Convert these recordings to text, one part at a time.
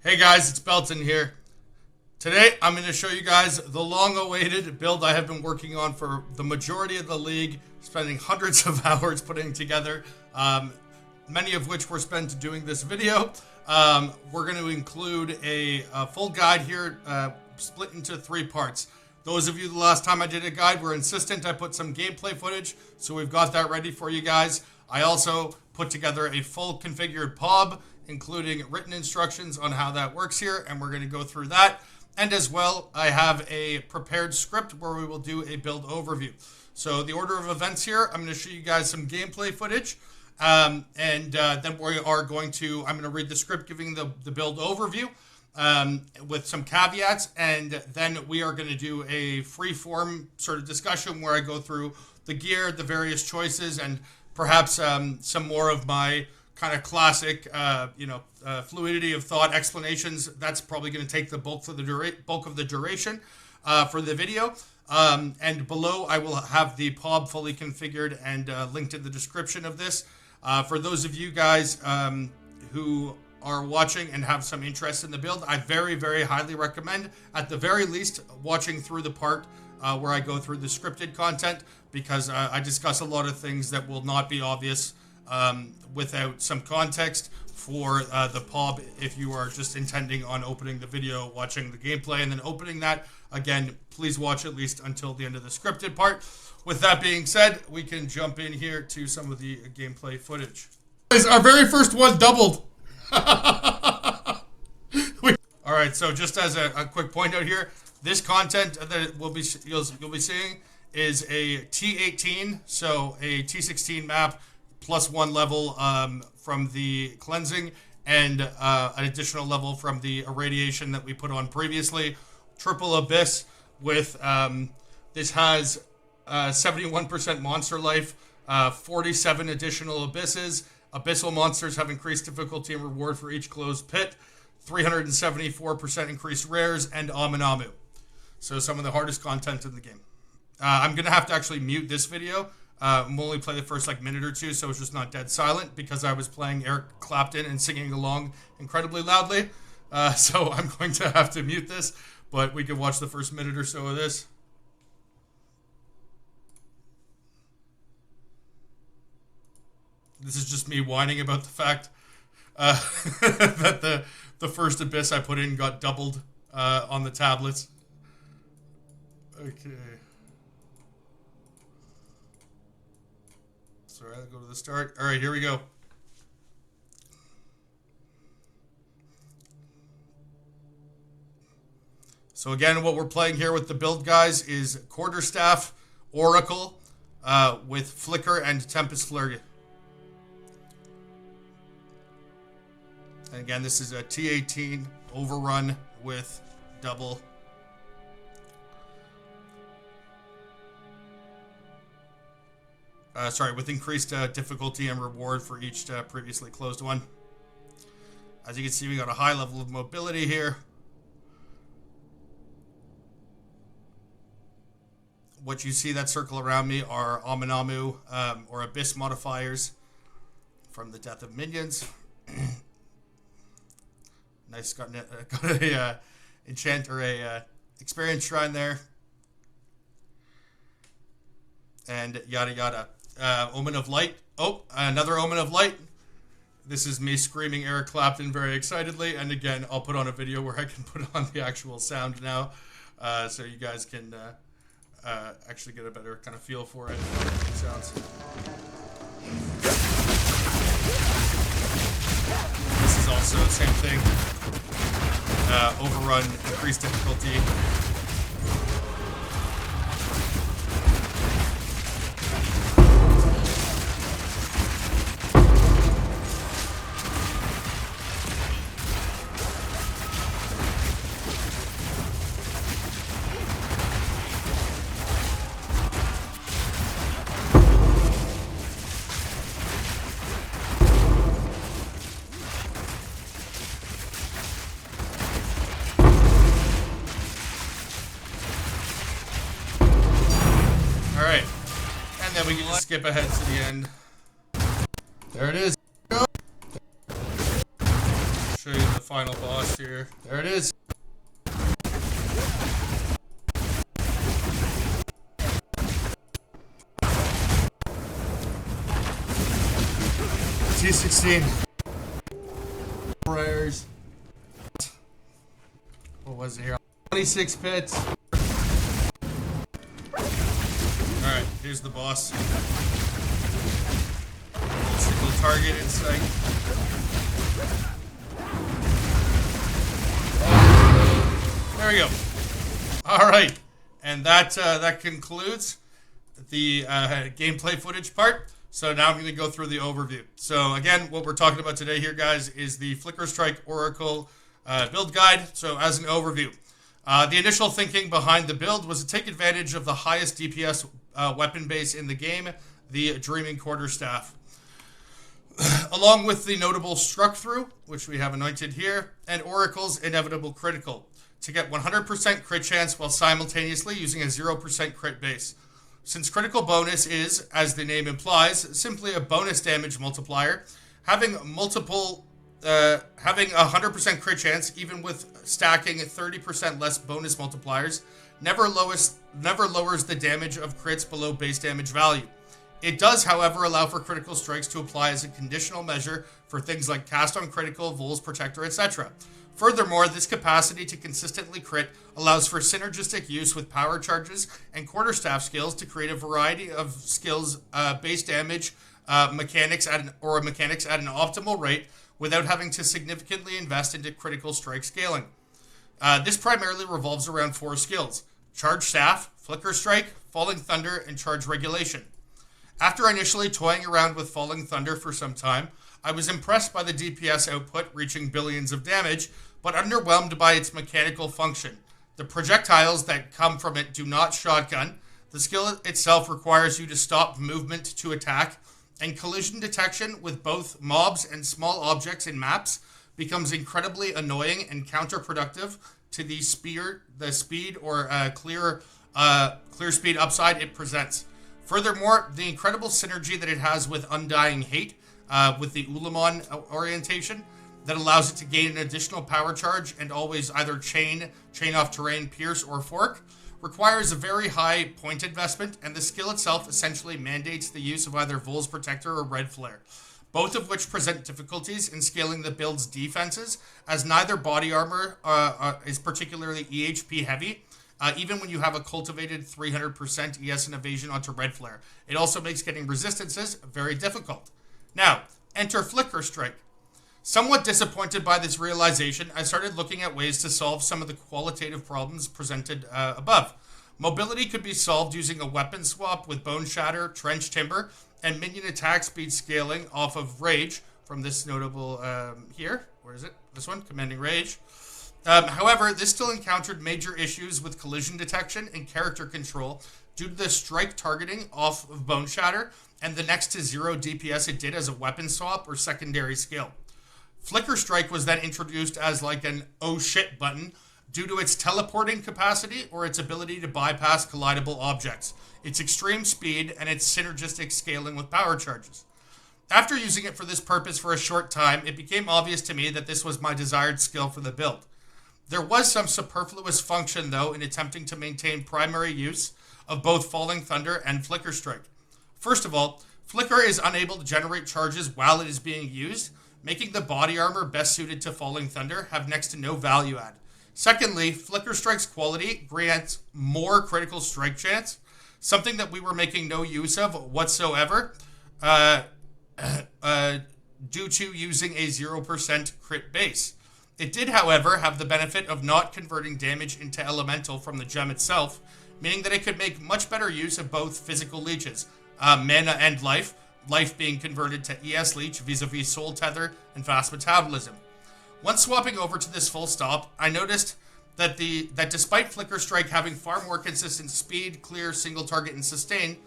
Hey guys, it's Belton here. Today I'm going to show you guys the long-awaited build I have been working on for the majority of the league, spending hundreds of hours putting together, many of which were spent doing this video. We're going to include a full guide here, split into 3 parts. Those of you the last time I did a guide were insistent I put some gameplay footage, so we've got that ready for you guys. I also put together a full configured PoB, including written instructions on how that works here, and we're going to go through that. And as well, I have a prepared script where we will do a build overview. So the order of events here, I'm going to show you guys some gameplay footage, then we are going to, I'm going to read the script giving the build overview with some caveats, and then we are going to do a free-form sort of discussion where I go through the gear, the various choices, and perhaps some more of my kind of classic, fluidity of thought explanations. That's probably going to take the bulk of the duration for the video. And below, I will have the PoB fully configured and linked in the description of this. For those of you guys who are watching and have some interest in the build, I very, very highly recommend, at the very least, watching through the part where I go through the scripted content, because I discuss a lot of things that will not be obvious without some context for the PoB if you are just intending on opening the video, watching the gameplay, and then opening that. Again, please watch at least until the end of the scripted part. With that being said, we can jump in here to some of the gameplay footage. Our very first one doubled. Alright, so just as a quick point out here, this content that you'll be seeing is a T18, so a T16 map, +1 level from the cleansing, and an additional level from the irradiation that we put on previously. Triple Abyss with, this has 71% monster life, 47 additional abysses. Abyssal monsters have increased difficulty and reward for each closed pit, 374% increased rares, and Aminamu. So some of the hardest content in the game. I'm going to have to actually mute this video. I'm only play the first minute or two, so it's just not dead silent, because I was playing Eric Clapton and singing along incredibly loudly. So I'm going to have to mute this, but we can watch the first minute or so of this. This is just me whining about the fact that the first Abyss I put in got doubled on the tablets. Okay. Sorry, I'll go to the start. All right, here we go. So again, what we're playing here with the build, guys, is Quarterstaff, Oracle, with Flicker and Tempest Flurry. And again, this is a T18 overrun with double. With increased difficulty and reward for each previously closed one. As you can see, we got a high level of mobility here. What you see that circle around me are Aminamu or Abyss modifiers from the death of minions. Nice, got a enchant or a experience shrine there, and yada yada. Omen of Light. Oh, another Omen of Light. This is me screaming Eric Clapton very excitedly, and again, I'll put on a video where I can put on the actual sound now, so you guys can actually get a better kind of feel for it. It sounds. This is also the same thing. Overrun, increased difficulty. We can just skip ahead to the end. There it is. Show you the final boss here. There it is. T16. Prayers. What was it here? 26 pits. Alright, here's the boss. Single target in sight. There we go. Alright. And that concludes the gameplay footage part. So now I'm going to go through the overview. So again, what we're talking about today here, guys, is the Flicker Strike Oracle build guide. So as an overview, the initial thinking behind the build was to take advantage of the highest DPS weapon base in the game, the Dreaming Quarterstaff. Along with the notable Struck Through, which we have anointed here, and Oracle's Inevitable Critical, to get 100% crit chance while simultaneously using a 0% crit base. Since critical bonus is, as the name implies, simply a bonus damage multiplier, having 100% crit chance, even with stacking 30% less bonus multipliers, never lowers the damage of crits below base damage value. It does, however, allow for critical strikes to apply as a conditional measure for things like cast on critical, Vol's Protector, etc. Furthermore, this capacity to consistently crit allows for synergistic use with power charges and quarterstaff skills to create a variety of skills, base damage, mechanics at an optimal rate without having to significantly invest into critical strike scaling. This primarily revolves around 4 skills: Charge Staff, Flicker Strike, Falling Thunder, and Charge Regulation. After initially toying around with Falling Thunder for some time, I was impressed by the DPS output reaching billions of damage, but underwhelmed by its mechanical function. The projectiles that come from it do not shotgun. The skill itself requires you to stop movement to attack, and collision detection with both mobs and small objects in maps becomes incredibly annoying and counterproductive to the speed or clear speed upside it presents. Furthermore, the incredible synergy that it has with Undying Hate, with the Ulamon orientation, that allows it to gain an additional power charge and always either chain off terrain, pierce, or fork, requires a very high point investment, and the skill itself essentially mandates the use of either Vol's Protector or Red Flare, both of which present difficulties in scaling the build's defenses, as neither body armor is particularly EHP heavy, even when you have a cultivated 300% ES and evasion onto Red Flare. It also makes getting resistances very difficult. Now, enter Flicker Strike. Somewhat disappointed by this realization, I started looking at ways to solve some of the qualitative problems presented above. Mobility could be solved using a weapon swap with Bone Shatter, Trench Timber, and minion attack speed scaling off of Rage from this notable here. Where is it? This one, Commanding Rage. However, this still encountered major issues with collision detection and character control due to the strike targeting off of Bone Shatter and the next to 0 DPS it did as a weapon swap or secondary skill. Flicker Strike was then introduced as like an oh shit button due to its teleporting capacity or its ability to bypass collidable objects, its extreme speed, and its synergistic scaling with power charges. After using it for this purpose for a short time, it became obvious to me that this was my desired skill for the build. There was some superfluous function, though, in attempting to maintain primary use of both Falling Thunder and Flicker Strike. First of all, Flicker is unable to generate charges while it is being used, making the body armor best suited to Falling Thunder have next to no value add. Secondly, Flicker Strike's quality grants more critical strike chance, something that we were making no use of whatsoever, due to using a 0% crit base. It did, however, have the benefit of not converting damage into elemental from the gem itself, meaning that it could make much better use of both physical leeches, mana and life being converted to ES leech vis-a-vis soul tether and fast metabolism. Once swapping over to this full stop, I noticed that despite Flicker Strike having far more consistent speed, clear, single target, and sustain,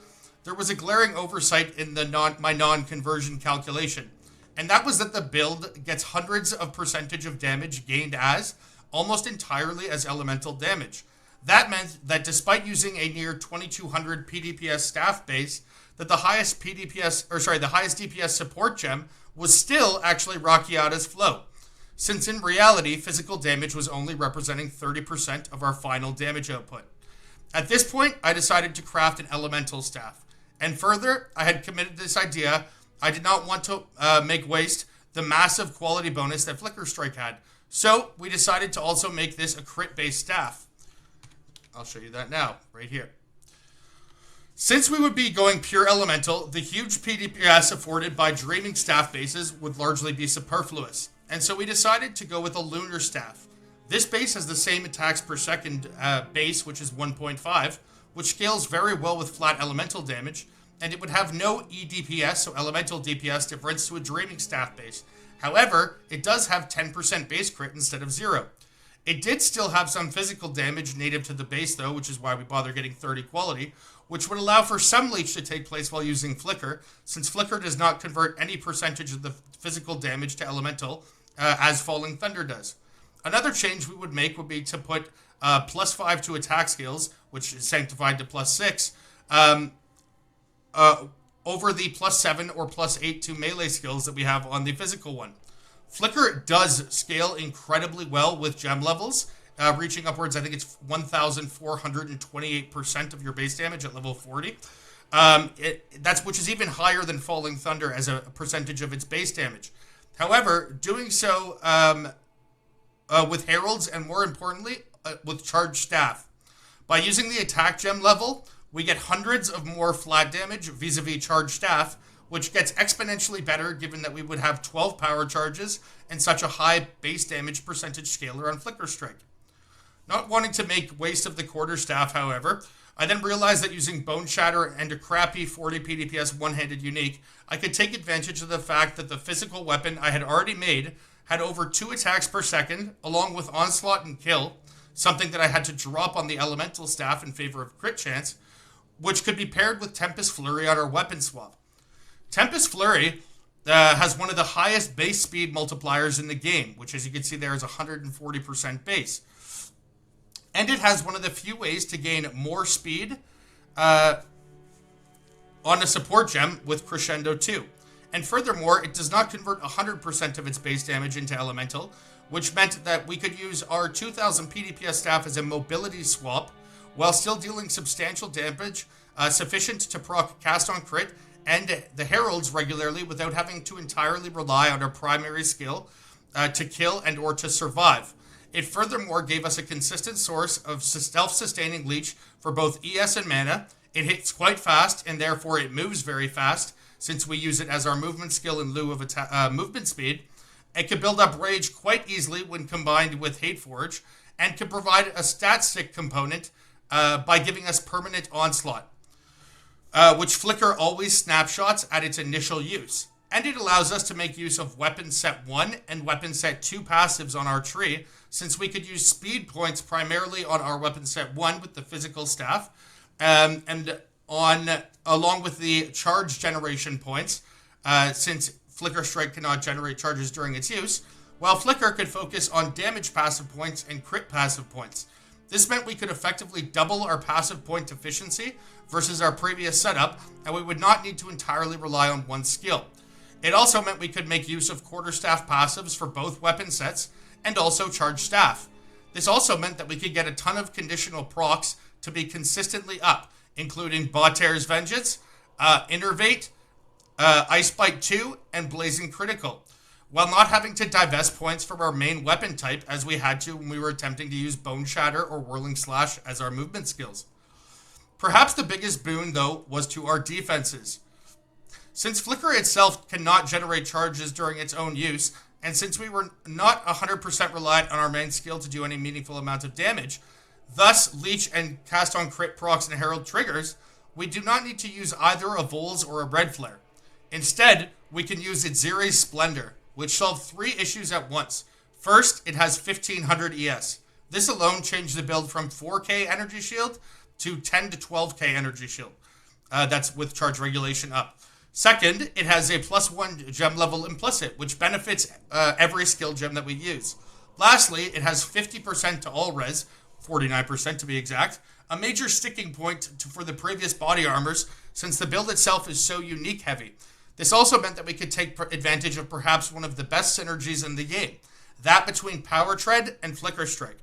there was a glaring oversight in my non-conversion calculation. And that was that the build gets hundreds of percentage of damage gained as, almost entirely as elemental damage. That meant that despite using a near 2200 PDPS staff base, that the highest DPS support gem was still actually Rakiata's Flow. since in reality, physical damage was only representing 30% of our final damage output. At this point, I decided to craft an elemental staff. And further, I had committed this idea. I did not want to make waste the massive quality bonus that Flicker Strike had. So we decided to also make this a crit-based staff. I'll show you that now, right here. Since we would be going pure elemental, the huge PDPS afforded by Dreaming Staff bases would largely be superfluous. And so we decided to go with a lunar staff. This base has the same attacks per second base, which is 1.5, which scales very well with flat elemental damage, and it would have no EDPS, so elemental DPS difference, to a Dreaming Staff base. However, it does have 10% base crit instead of 0. It did still have some physical damage native to the base though, which is why we bother getting 30 quality, which would allow for some leech to take place while using Flicker, since Flicker does not convert any percentage of the physical damage to elemental, as Falling Thunder does. Another change we would make would be to put +5 to attack skills, which is sanctified to +6, over the +7 or +8 to melee skills that we have on the physical one. Flicker does scale incredibly well with gem levels, reaching upwards, I think it's 1,428% of your base damage at level 40. Which is even higher than Falling Thunder as a percentage of its base damage. However, doing so with Heralds and more importantly, with Charged Staff. By using the attack gem level, we get hundreds of more flat damage vis-a-vis Charged Staff, which gets exponentially better given that we would have 12 power charges and such a high base damage percentage scaler on Flicker Strike. Not wanting to make waste of the quarterstaff, however, I then realized that using Bone Shatter and a crappy 40 PDPS one-handed unique, I could take advantage of the fact that the physical weapon I had already made had over 2 attacks per second, along with Onslaught and Kill, something that I had to drop on the elemental staff in favor of crit chance, which could be paired with Tempest Flurry on our weapon swap. Tempest Flurry has one of the highest base speed multipliers in the game, which as you can see there is 140% base. And it has one of the few ways to gain more speed on a support gem with Crescendo 2. And furthermore, it does not convert 100% of its base damage into elemental, which meant that we could use our 2000 PDPS staff as a mobility swap while still dealing substantial damage sufficient to proc cast on crit and the Heralds regularly without having to entirely rely on our primary skill to kill and or to survive. It furthermore gave us a consistent source of self-sustaining leech for both ES and mana. It hits quite fast and therefore it moves very fast since we use it as our movement skill in lieu of movement speed. It can build up rage quite easily when combined with Hateforge and can provide a stat stick component by giving us permanent onslaught, which Flicker always snapshots at its initial use. And it allows us to make use of Weapon Set 1 and Weapon Set 2 passives on our tree, since we could use speed points primarily on our Weapon Set 1 with the physical staff, along with the charge generation points, since Flicker Strike cannot generate charges during its use, while Flicker could focus on damage passive points and crit passive points. This meant we could effectively double our passive point efficiency versus our previous setup, and we would not need to entirely rely on one skill. It also meant we could make use of quarterstaff passives for both weapon sets and also charged staff. This also meant that we could get a ton of conditional procs to be consistently up, including Bautair's Vengeance, Innervate, Ice Bite 2, and Blazing Critical, while not having to divest points from our main weapon type as we had to when we were attempting to use Bone Shatter or Whirling Slash as our movement skills. Perhaps the biggest boon, though, was to our defenses. Since Flicker itself cannot generate charges during its own use, and since we were not 100% reliant on our main skill to do any meaningful amount of damage, thus Leech and Cast on Crit procs and Herald triggers, we do not need to use either a Vols or a Red Flare. Instead, we can use Itziri's Splendor, which solved 3 issues at once. First, it has 1500 ES. This alone changed the build from 4k energy shield to 10 to 12k energy shield. That's with charge regulation up. Second, it has a +1 gem level implicit, which benefits every skill gem that we use. Lastly, it has 50% to all res, 49% to be exact, a major sticking point for the previous body armors since the build itself is so unique heavy. This also meant that we could take advantage of perhaps one of the best synergies in the game. that between Power Tread and Flicker Strike.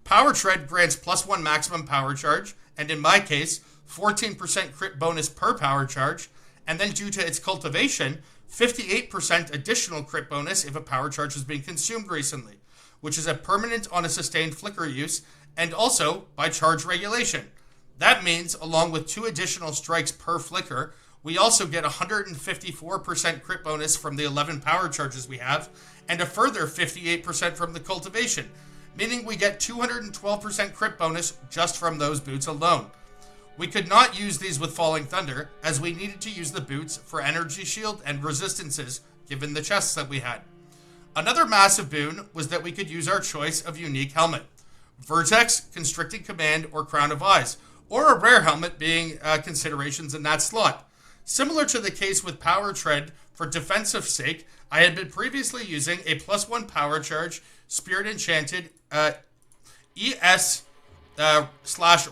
Power Tread grants +1 maximum power charge, and in my case, 14% crit bonus per power charge, and then due to its cultivation, 58% additional crit bonus if a power charge has been consumed recently, which is a permanent on a sustained flicker use, and also by charge regulation. That means, along with 2 additional strikes per flicker, we also get 154% crit bonus from the 11 power charges we have, and a further 58% from the cultivation, meaning we get 212% crit bonus just from those boots alone. We could not use these with Falling Thunder, as we needed to use the boots for energy shield and resistances, given the chests that we had. Another massive boon was that we could use our choice of unique helmet. Vertex, Constricting Command, or Crown of Eyes, or a rare helmet being considerations in that slot. Similar to the case with Power Tread, for defensive sake, I had been previously using a +1 power charge, Spirit Enchanted, ES /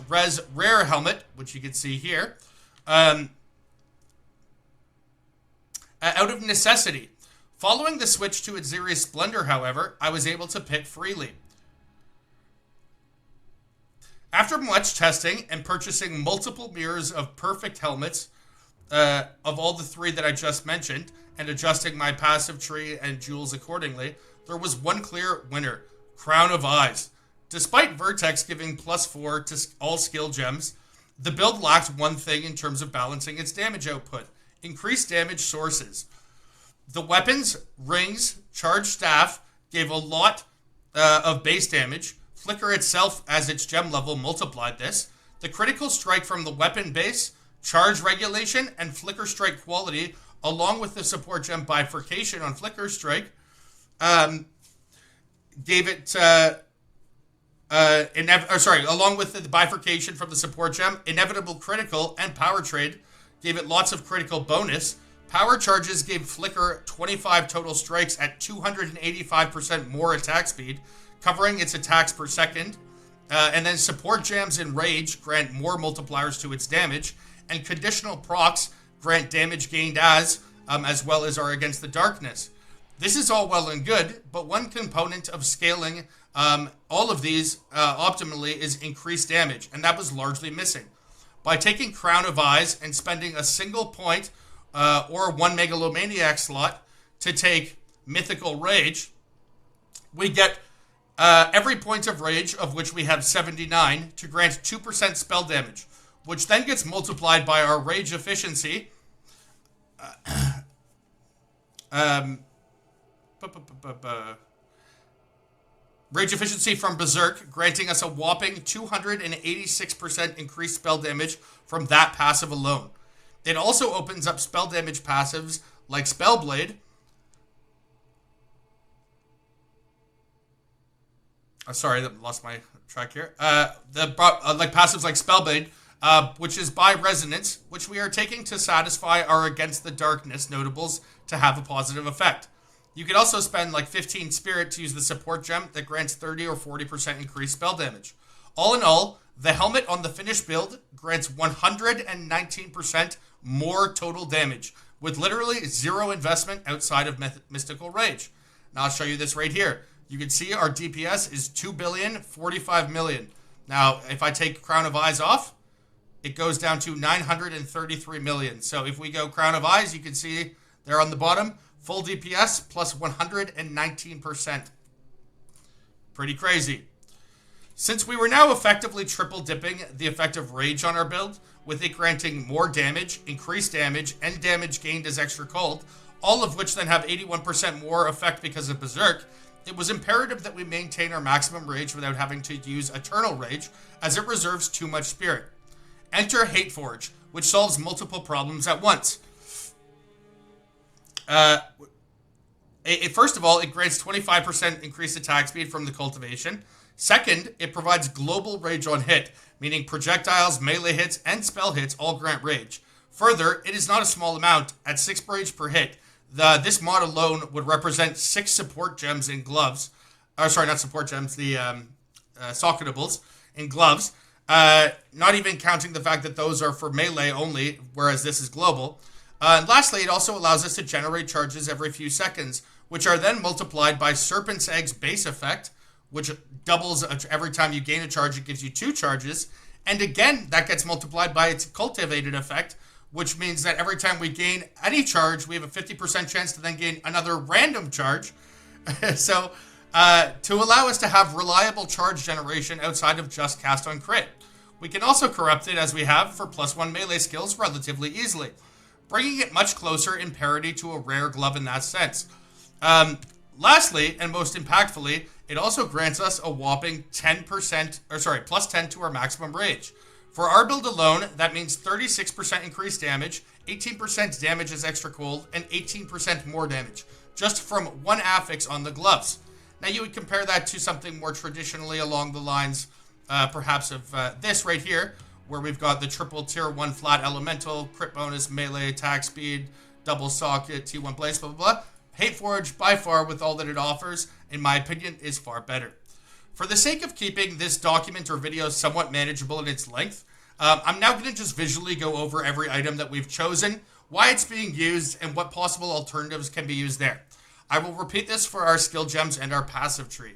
Res Rare Helmet, which you can see here, out of necessity. Following the switch to Azirius Splendor, however, I was able to pick freely. After much testing and purchasing multiple mirrors of perfect helmets, of all the 3 that I just mentioned, and adjusting my passive tree and jewels accordingly, there was one clear winner, Crown of Eyes. Despite Vertex giving +4 to all skill gems, the build lacked one thing in terms of balancing its damage output: increased damage sources. The weapons, rings, charged staff gave a lot of base damage. Flicker itself, as its gem level, multiplied this. The critical strike from the weapon base, charge regulation, and Flicker Strike quality, along with the support gem Bifurcation on Flicker Strike, gave it... along with the Bifurcation from the support gem, Inevitable Critical, and Power Trade gave it lots of critical bonus. Power charges gave Flicker 25 total strikes at 285% more attack speed, covering its attacks per second. And then support gems and Rage grant more multipliers to its damage, and conditional procs grant damage gained as well as are against the darkness. This is all well and good, but one component of scaling all of these optimally is increased damage, and that was largely missing. By taking Crown of Eyes and spending a single point or 1 Megalomaniac slot to take Mythical Rage, we get every point of Rage, of which we have 79, to grant 2% spell damage, which then gets multiplied by our Rage efficiency. Rage efficiency from Berserk, granting us a whopping 286% increased spell damage from that passive alone. It also opens up spell damage passives like Spellblade. Sorry, I lost my track here. Like passives like Spellblade, which is by Resonance, which we are taking to satisfy our Against the Darkness notables to have a positive effect. You could also spend like 15 Spirit to use the support gem that grants 30 or 40% increased spell damage. All in all, the helmet on the finished build grants 119% more total damage, with literally zero investment outside of Mystical Rage. Now I'll show you this right here. You can see our DPS is 2,045 million. Now, if I take Crown of Eyes off, it goes down to 933 million. So if we go Crown of Eyes, you can see there on the bottom, full DPS plus 119%. Pretty crazy. Since we were now effectively triple dipping the effect of Rage on our build, with it granting more damage, increased damage, and damage gained as extra cold, all of which then have 81% more effect because of Berserk, it was imperative that we maintain our maximum Rage without having to use Eternal Rage, as it reserves too much Spirit. Enter Hateforge, which solves multiple problems at once. First of all, it grants 25% increased attack speed from the cultivation. Second, it provides global rage on hit, meaning projectiles, melee hits, and spell hits all grant rage. Further, it is not a small amount. At 6 rage per hit, this mod alone would represent 6 support gems in gloves. Sorry, not support gems, the socketables in gloves. Not even counting the fact that those are for melee only, whereas this is global. And lastly, it also allows us to generate charges every few seconds, which are then multiplied by Serpent's Egg's base effect, which doubles every time you gain a charge. It gives you 2 charges. And again, that gets multiplied by its cultivated effect, which means that every time we gain any charge, we have a 50% chance to then gain another random charge. So, to allow us to have reliable charge generation outside of just cast on crit. We can also corrupt it, as we have for +1 melee skills, relatively easily, bringing it much closer in parity to a rare glove in that sense. Lastly, and most impactfully, it also grants us a whopping +10 to our maximum rage. For our build alone, that means 36% increased damage, 18% damage as extra cold, and 18% more damage, just from one affix on the gloves. Now you would compare that to something more traditionally along the lines, perhaps of this right here, where we've got the triple tier 1 flat elemental, crit bonus, melee attack speed, double socket, T1 blaze, blah, blah, blah. Hateforge, by far, with all that it offers, in my opinion, is far better. For the sake of keeping this document or video somewhat manageable in its length, I'm now going to just visually go over every item that we've chosen, why it's being used, and what possible alternatives can be used there. I will repeat this for our skill gems and our passive tree.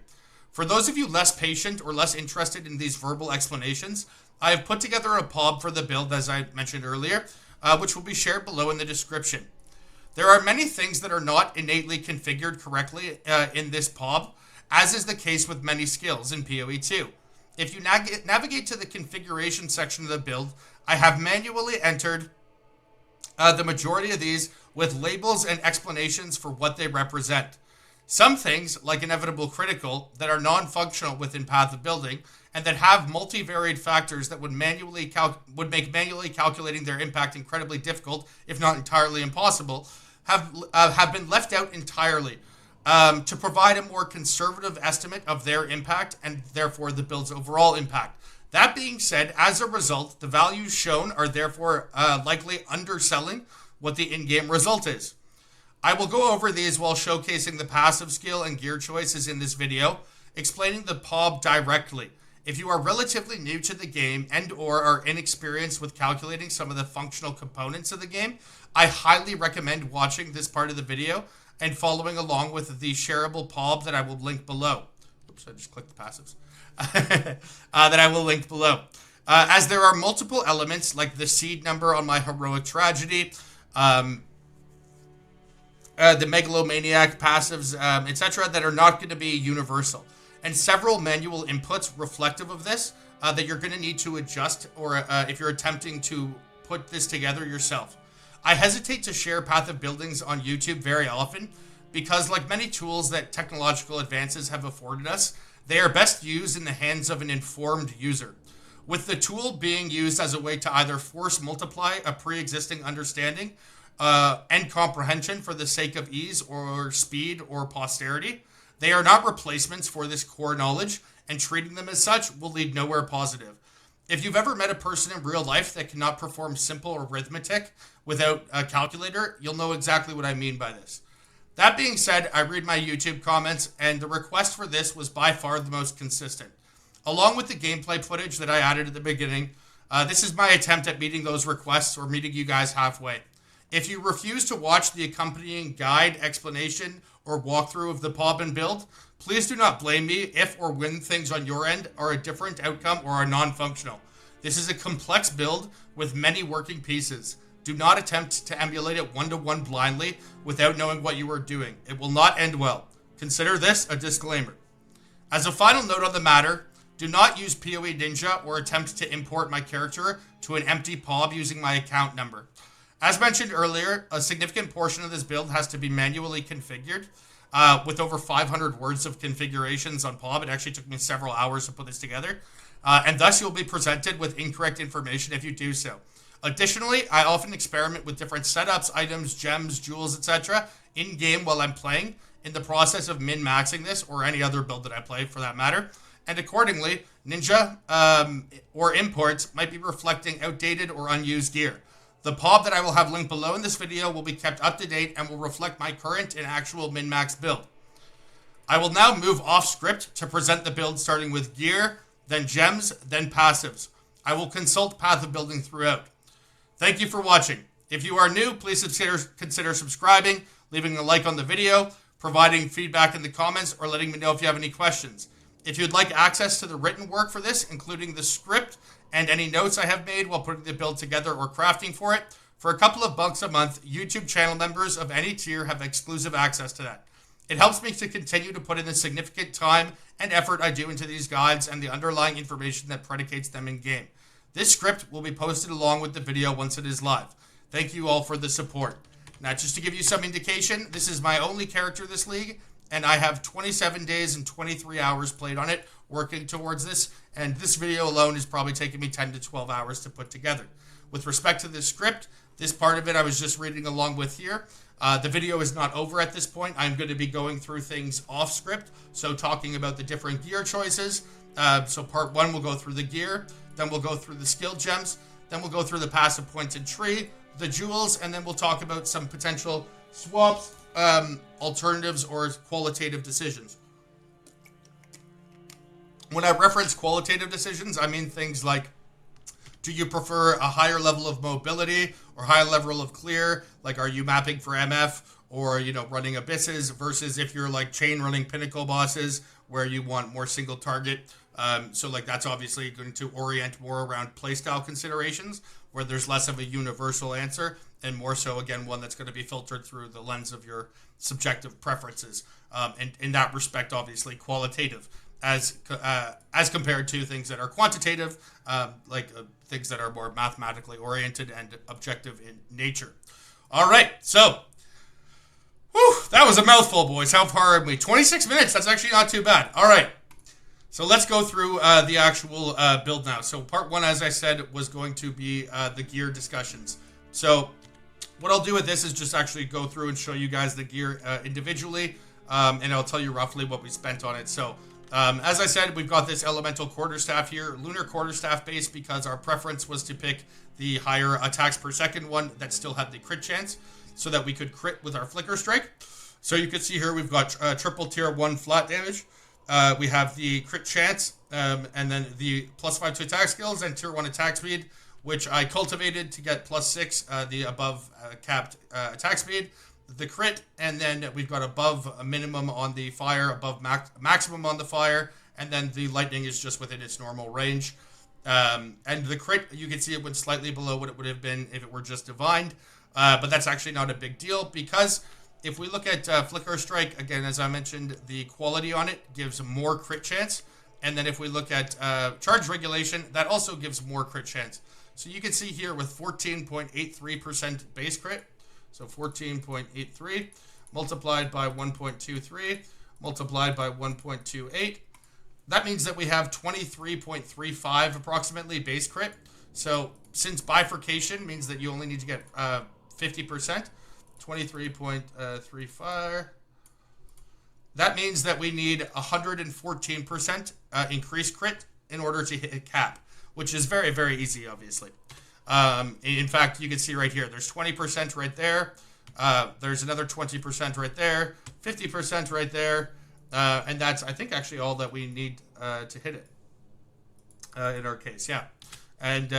For those of you less patient or less interested in these verbal explanations, I have put together a PoB for the build, as I mentioned earlier, which will be shared below in the description. There are many things that are not innately configured correctly in this PoB, as is the case with many skills in PoE 2. If you navigate to the configuration section of the build, I have manually entered the majority of these with labels and explanations for what they represent. Some things, like inevitable critical, that are non-functional within Path of Building, and that have multivariate factors that would make manually calculating their impact incredibly difficult, if not entirely impossible, have been left out entirely to provide a more conservative estimate of their impact and therefore the build's overall impact. That being said, as a result, the values shown are therefore likely underselling what the in-game result is. I will go over these while showcasing the passive skill and gear choices in this video, explaining the PoB directly. If you are relatively new to the game and or are inexperienced with calculating some of the functional components of the game, I highly recommend watching this part of the video and following along with the shareable PoB that I will link below. Oops, I just clicked the passives. That I will link below. As there are multiple elements like the seed number on my heroic tragedy, the megalomaniac passives, etc., that are not going to be universal, and several manual inputs reflective of this that you're going to need to adjust or if you're attempting to put this together yourself. I hesitate to share Path of Buildings on YouTube very often because, like many tools that technological advances have afforded us, they are best used in the hands of an informed user, with the tool being used as a way to either force multiply a pre-existing understanding and comprehension for the sake of ease or speed or posterity. They are not replacements for this core knowledge, and treating them as such will lead nowhere positive. If you've ever met a person in real life that cannot perform simple arithmetic without a calculator, you'll know exactly what I mean by this. That being said, I read my YouTube comments, and the request for this was by far the most consistent. Along with the gameplay footage that I added at the beginning, this is my attempt at meeting those requests or meeting you guys halfway. If you refuse to watch the accompanying guide, explanation, or walkthrough of the PoB and build, please do not blame me if or when things on your end are a different outcome or are non-functional. This is a complex build with many working pieces. Do not attempt to emulate it one-to-one blindly without knowing what you are doing. It will not end well. Consider this a disclaimer. As a final note on the matter, do not use PoE Ninja or attempt to import my character to an empty PoB using my account number. As mentioned earlier, a significant portion of this build has to be manually configured. With over 500 words of configurations on PoB, it actually took me several hours to put this together. And thus you'll be presented with incorrect information if you do so. Additionally, I often experiment with different setups, items, gems, jewels, etc. in-game while I'm playing in the process of min-maxing this or any other build that I play for that matter. And accordingly, Ninja or imports might be reflecting outdated or unused gear. The PoB that I will have linked below in this video will be kept up to date and will reflect my current and actual min-max build. I will now move off script to present the build starting with gear, then gems, then passives. I will consult Path of Building throughout. Thank you for watching. If you are new, please consider subscribing, leaving a like on the video, providing feedback in the comments, or letting me know if you have any questions. If you'd like access to the written work for this, including the script and any notes I have made while putting the build together or crafting for it, for a couple of bucks a month, YouTube channel members of any tier have exclusive access to that. It helps me to continue to put in the significant time and effort I do into these guides and the underlying information that predicates them in game. This script will be posted along with the video once it is live. Thank you all for the support. Now, just to give you some indication, this is my only character this league, and I have 27 days and 23 hours played on it, working towards this, and this video alone is probably taking me 10 to 12 hours to put together. With respect to this script, this part of it I was just reading along with here. The video is not over at this point. I'm going to be going through things off script, so talking about the different gear choices. So part 1 will go through the gear, then we'll go through the skill gems, then we'll go through the passive pointed tree, the jewels, and then we'll talk about some potential swaps, alternatives, or qualitative decisions. When I reference qualitative decisions, I mean things like, do you prefer a higher level of mobility or higher level of clear? Like, are you mapping for MF or, running abysses versus if you're like chain running pinnacle bosses where you want more single target? So like that's obviously going to orient more around playstyle considerations where there's less of a universal answer and more so, again, one that's going to be filtered through the lens of your subjective preferences. And in that respect, obviously qualitative as compared to things that are quantitative, things that are more mathematically oriented and objective in nature. All right, so that was a mouthful, boys. How far are we? 26 minutes. That's actually not too bad. All right, so let's go through the actual build now. So part 1, as I said, was going to be the gear discussions. So what I'll do with this is just actually go through and show you guys the gear individually, and I'll tell you roughly what we spent on it. So as I said, we've got this elemental quarterstaff here, lunar quarterstaff base, because our preference was to pick the higher attacks per second one that still had the crit chance so that we could crit with our flicker strike. So you can see here we've got triple tier 1 flat damage. We have the crit chance and then the +5 to attack skills and tier 1 attack speed, which I cultivated to get +6, the above capped attack speed. The crit, and then we've got above a minimum on the fire, above maximum on the fire, and then the lightning is just within its normal range. And the crit, you can see it went slightly below what it would have been if it were just divined, but that's actually not a big deal because if we look at Flicker Strike, again, as I mentioned, the quality on it gives more crit chance, and then if we look at charge regulation, that also gives more crit chance. So you can see here with 14.83% base crit, so 14.83 multiplied by 1.23 multiplied by 1.28. That means that we have 23.35 approximately base crit. So since bifurcation means that you only need to get 50%, 23.35. That means that we need 114% increased crit in order to hit cap, which is very, very easy, obviously. In fact, you can see right here, there's 20% right there. There's another 20% right there, 50% right there. And that's, I think, actually all that we need to hit it in our case. Yeah. And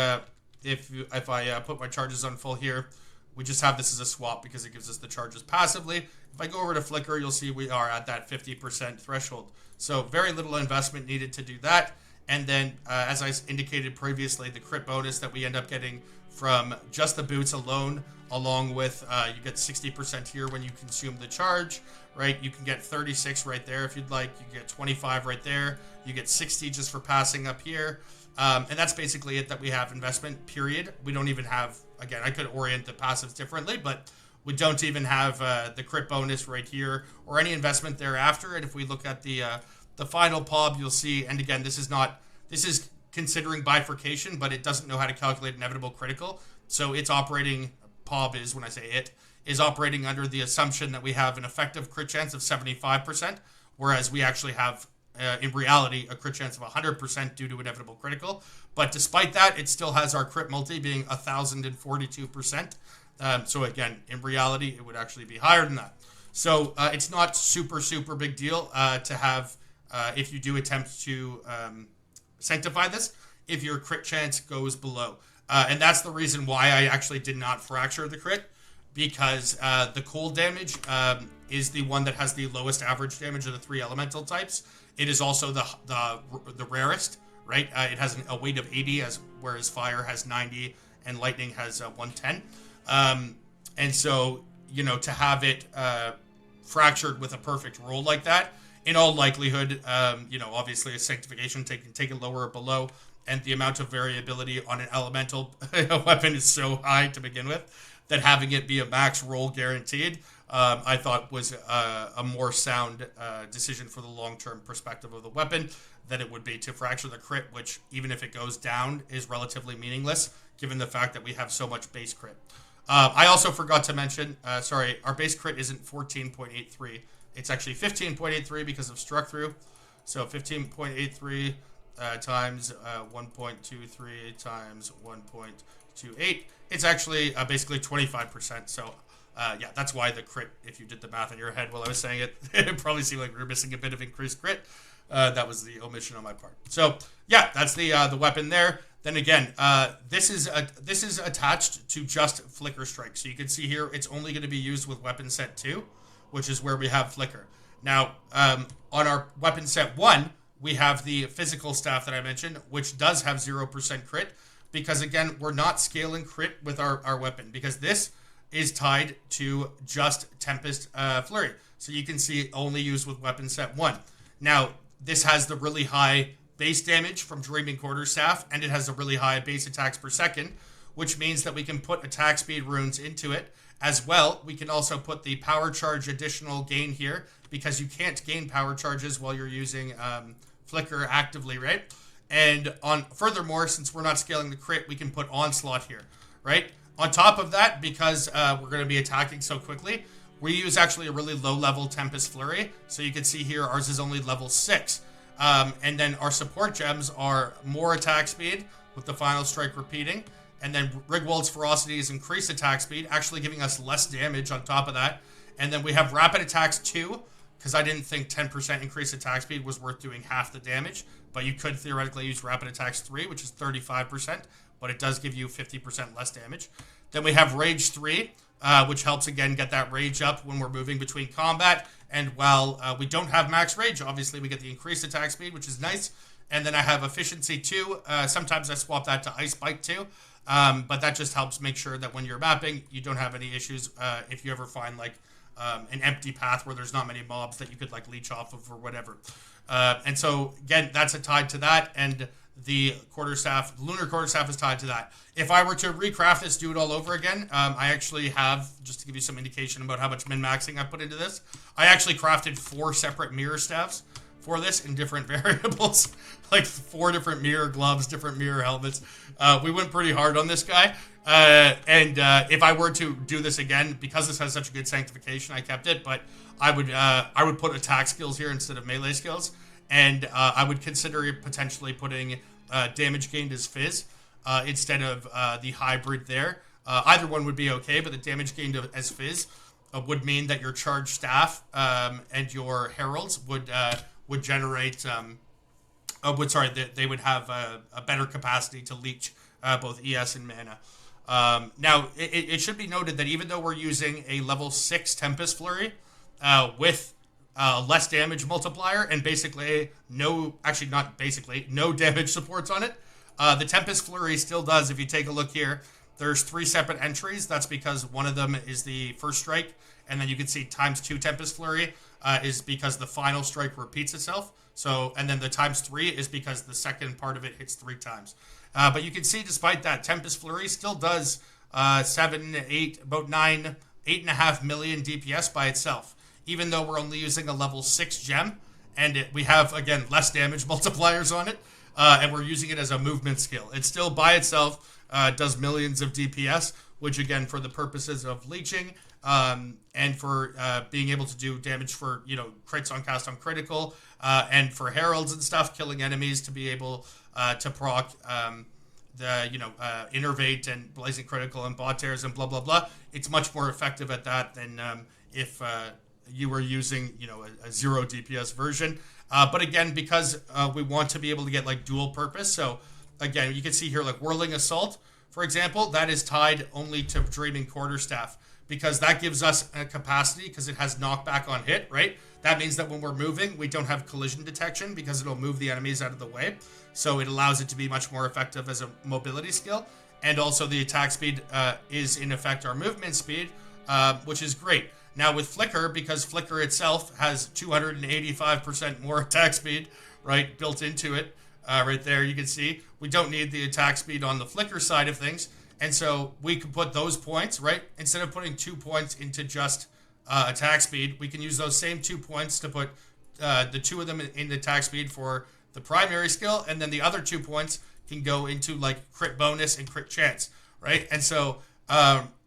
if I put my charges on full here, we just have this as a swap because it gives us the charges passively. If I go over to Flicker, you'll see we are at that 50% threshold. So very little investment needed to do that. And then, as I indicated previously, the crit bonus that we end up getting from just the boots alone, along with, you get 60% here when you consume the charge, right? You can get 36 right there if you'd like. You get 25 right there. You get 60 just for passing up here. And that's basically it that we have investment, period. We don't even have, again, I could orient the passives differently, but we don't even have the crit bonus right here or any investment thereafter. And if we look at the final PoB, you'll see, and again, this is considering bifurcation, but it doesn't know how to calculate inevitable critical. So it's operating, PoB is, when I say it, is operating under the assumption that we have an effective crit chance of 75%, whereas we actually have, in reality, a crit chance of 100% due to inevitable critical. But despite that, it still has our crit multi being 1,042%. So again, in reality, it would actually be higher than that. So it's not super, super big deal to have, if you do attempt to sanctify this, if your crit chance goes below. And that's the reason why I actually did not fracture the crit. because the cold damage is the one that has the lowest average damage of the 3 elemental types. It is also the rarest, right? It has a weight of 80, whereas fire has 90 and lightning has 110. And so, to have it fractured with a perfect roll like that, in all likelihood, obviously a sanctification take it lower or below, and the amount of variability on an elemental weapon is so high to begin with that having it be a max roll guaranteed, I thought was a more sound decision for the long-term perspective of the weapon than it would be to fracture the crit, which, even if it goes down, is relatively meaningless, given the fact that we have so much base crit. I also forgot to mention, our base crit isn't 14.83. It's actually 15.83 because of struck through. So 15.83 times 1.23 times 1.28. It's actually basically 25%. So yeah, that's why the crit, if you did the math in your head while I was saying it, it probably seemed like we were missing a bit of increased crit. That was the omission on my part. So yeah, that's the weapon there. Then again, this is attached to just Flicker Strike. So you can see here, it's only going to be used with weapon set 2, which is where we have Flicker. Now, on our weapon set 1, we have the physical staff that I mentioned, which does have 0% crit, because again, we're not scaling crit with our weapon, because this is tied to just Tempest Flurry. So you can see only used with weapon set 1. Now, this has the really high base damage from Dreaming Quarterstaff, and it has a really high base attacks per second, which means that we can put attack speed runes into it. As well, we can also put the power charge additional gain here, because you can't gain power charges while you're using Flicker actively, right? And furthermore, since we're not scaling the crit, we can put Onslaught here, right? On top of that, because we're going to be attacking so quickly, we use actually a really low-level Tempest Flurry. So you can see here, ours is only level 6. And then our support gems are more attack speed with the final strike repeating. And then Rigwald's Ferocity is increased attack speed, actually giving us less damage on top of that. And then we have Rapid Attacks 2, because I didn't think 10% increased attack speed was worth doing half the damage. But you could theoretically use Rapid Attacks 3, which is 35%, but it does give you 50% less damage. Then we have Rage 3, which helps, again, get that rage up when we're moving between combat. And while we don't have max rage, obviously we get the increased attack speed, which is nice. And then I have Efficiency 2. Sometimes I swap that to Ice Bite 2. But that just helps make sure that when you're mapping, you don't have any issues if you ever find like an empty path where there's not many mobs that you could like leech off of or whatever. And so again, that's tied to that, and the quarterstaff, lunar quarterstaff, is tied to that. If I were to recraft this, do it all over again, I actually have, just to give you some indication about how much min-maxing I put into this, I actually crafted 4 separate mirror staffs for this in different variables, like 4 different mirror gloves, different mirror helmets. We went pretty hard on this guy. And if I were to do this again, because this has such a good sanctification, I kept it, but I would put attack skills here instead of melee skills. And I would consider potentially putting damage gained as Fizz instead of the hybrid there. Either one would be okay, but the damage gained as Fizz would mean that your charged staff and your heralds would generate they would have a better capacity to leech both ES and mana. Now, it should be noted that even though we're using a level 6 Tempest Flurry with less damage multiplier and no damage supports on it, the Tempest Flurry still does, if you take a look here, there's 3 separate entries. That's because one of them is the first strike, and then you can see ×2 Tempest Flurry is because the final strike repeats itself. So, and then the ×3 is because the second part of it hits 3 times. But you can see, despite that, Tempest Flurry still does 7, 8, about 9, 8.5 million DPS by itself, even though we're only using a level 6 gem, and we have, again, less damage multipliers on it, and we're using it as a movement skill. It still, by itself, does millions of DPS, which, again, for the purposes of leeching, and for being able to do damage for, crits on cast on critical, and for heralds and stuff, killing enemies to be able to proc Innervate and Blazing Critical and Bot Tears and blah, blah, blah. It's much more effective at that than if you were using, a 0 DPS version. But again, because we want to be able to get like dual purpose. So again, you can see here like Whirling Assault, for example, that is tied only to Dreaming Quarterstaff. because that gives us a capacity because it has knockback on hit, right? That means that when we're moving, we don't have collision detection because it'll move the enemies out of the way. So it allows it to be much more effective as a mobility skill. And also the attack speed is in effect our movement speed, which is great. Now with Flicker, because Flicker itself has 285% more attack speed, right, built into it, right there you can see, we don't need the attack speed on the Flicker side of things. And so we can put those points, right, instead of putting 2 points into just attack speed, we can use those same 2 points to put the 2 of them in attack speed for the primary skill, and then the other 2 points can go into like crit bonus and crit chance, right? And so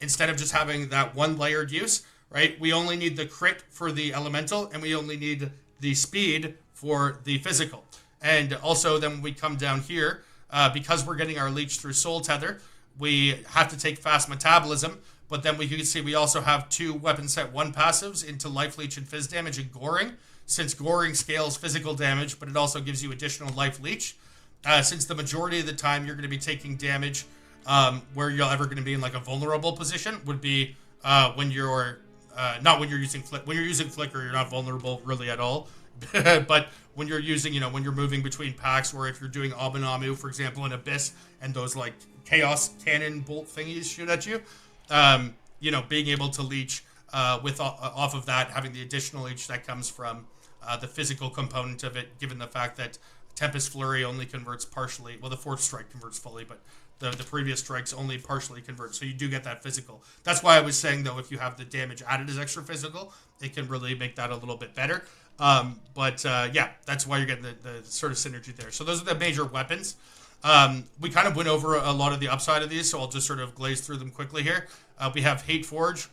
instead of just having that one layered use, right, we only need the crit for the elemental, and we only need the speed for the physical. And also then when we come down here, because we're getting our leech through soul tether, we have to take fast metabolism, but then we can see we also have 2 weapon set 1 passives into life leech and phys damage and goring, since goring scales physical damage, but it also gives you additional life leech. Since the majority of the time you're going to be taking damage where you're ever going to be in like a vulnerable position would be when you're not when you're using when you're using Flicker, you're not vulnerable really at all. But when you're using, when you're moving between packs, or if you're doing Abonamu, for example, in Abyss, and those like chaos cannon bolt thingies shoot at you, being able to leech with off of that, having the additional leech that comes from the physical component of it, given the fact that Tempest Flurry only converts partially. Well, the 4th strike converts fully, but the previous strikes only partially convert. So you do get that physical. That's why I was saying, though, if you have the damage added as extra physical, it can really make that a little bit better. Yeah, that's why you're getting the sort of synergy there. So those are the major weapons. We kind of went over a lot of the upside of these, so I'll just sort of glaze through them quickly here. We have Hate Forge.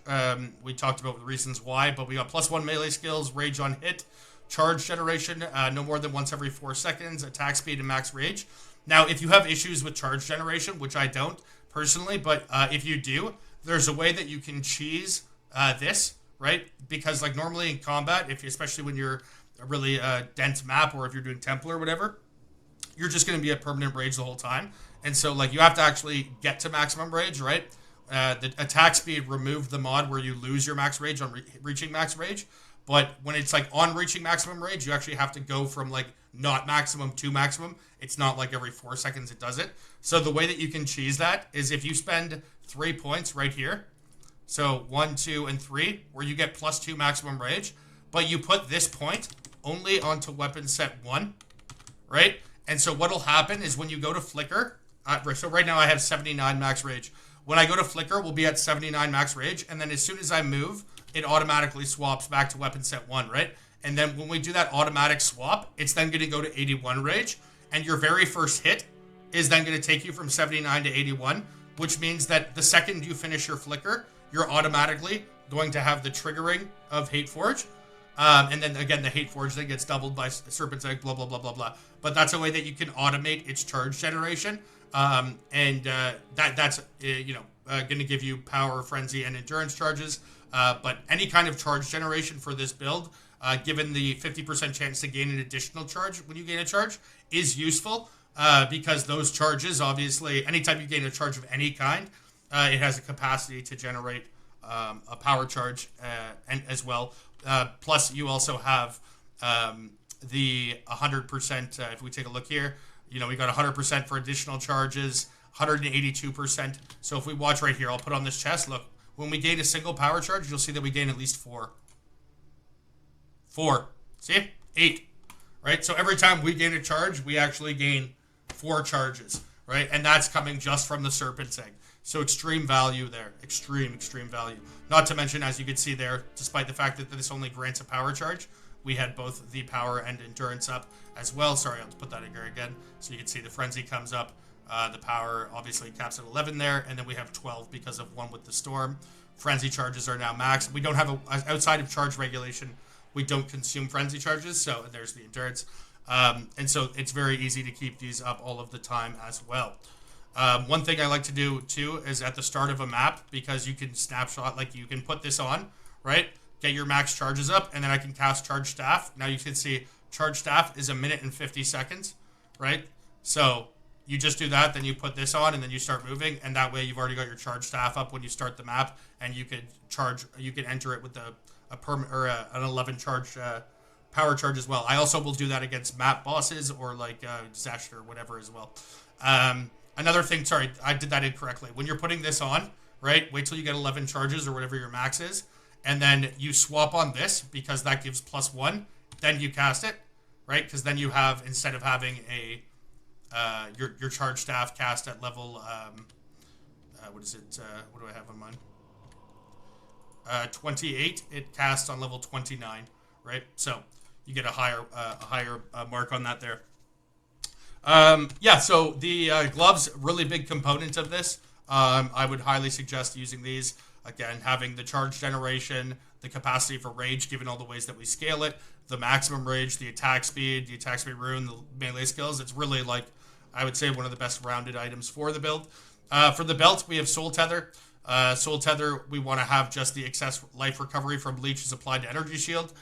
We talked about the reasons why, but we got +1 melee skills, Rage on hit, charge generation, no more than once every 4 seconds, attack speed, and max rage. Now, if you have issues with charge generation, which I don't personally, but if you do, there's a way that you can cheese this, right? Because like normally in combat, especially when you're a really dense map, or if you're doing Temple or whatever, you're just going to be at permanent rage the whole time. And so like you have to actually get to maximum rage, right? The attack speed removed the mod where you lose your max rage on reaching max rage. But when it's like on reaching maximum rage, you actually have to go from like not maximum to maximum. It's not like every 4 seconds it does it. So the way that you can cheese that is if you spend 3 points right here. So 1, 2, and 3, where you get +2 maximum rage, but you put this point only onto weapon set 1, right? And so what'll happen is when you go to Flicker, so right now I have 79 max rage. When I go to Flicker, we'll be at 79 max rage, and then as soon as I move, it automatically swaps back to weapon set 1, right? And then when we do that automatic swap, it's then going to go to 81 rage, and your very first hit is then going to take you from 79 to 81, which means that the second you finish your Flicker, you're automatically going to have the triggering of Hate Forge. And then again, the Hate Forge then gets doubled by Serpent's Egg, blah, blah, blah, blah, blah. But that's a way that you can automate its charge generation. That's going to give you power, frenzy, and endurance charges. But any kind of charge generation for this build, given the 50% chance to gain an additional charge when you gain a charge, is useful because those charges, obviously, anytime you gain a charge of any kind, it has a capacity to generate a power charge and as well. Plus, you also have the 100%. If we take a look here, we got 100% for additional charges, 182%. So if we watch right here, I'll put on this chest. Look, when we gain a single power charge, you'll see that we gain at least 4. 4. See? 8. Right? So every time we gain a charge, we actually gain 4 charges. Right? And that's coming just from the Serpent's Egg. So extreme value there. Extreme value. Not to mention, as you can see there, despite the fact that this only grants a power charge, we had both the power and endurance up as well. Sorry, I'll put that in here again. So you can see the frenzy comes up. The power obviously caps at 11 there, and then we have 12 because of one with the storm. Frenzy charges are now max. We don't have outside of charge regulation, we don't consume frenzy charges, so there's the endurance. And so it's very easy to keep these up all of the time as well. One thing I like to do too is at the start of a map, because you can snapshot, like you can put this on, right? Get your max charges up, and then I can cast Charge Staff. Now you can see Charge Staff is 1 minute and 50 seconds, right? So you just do that, then you put this on, and then you start moving, and that way you've already got your charge staff up when you start the map, and you could enter it with an 11 charge power charge as well. I also will do that against map bosses or like Zest or whatever as well. Another thing, sorry, I did that incorrectly. When you're putting this on, right, wait till you get 11 charges or whatever your max is, and then you swap on this because that gives +1. Then you cast it, right? Because then you have, instead of having your charge staff cast at level, what is it? What do I have on mine? 28. It casts on level 29, right? So you get a higher mark on that there. Yeah, so the gloves, really big component of this. I would highly suggest using these. Again, having the charge generation, the capacity for rage, given all the ways that we scale it, the maximum rage, the attack speed rune, the melee skills. It's really, like, I would say, one of the best rounded items for the build. For the belt, we have Soul Tether. Soul Tether, we want to have just the excess life recovery from leeches applied to energy shield.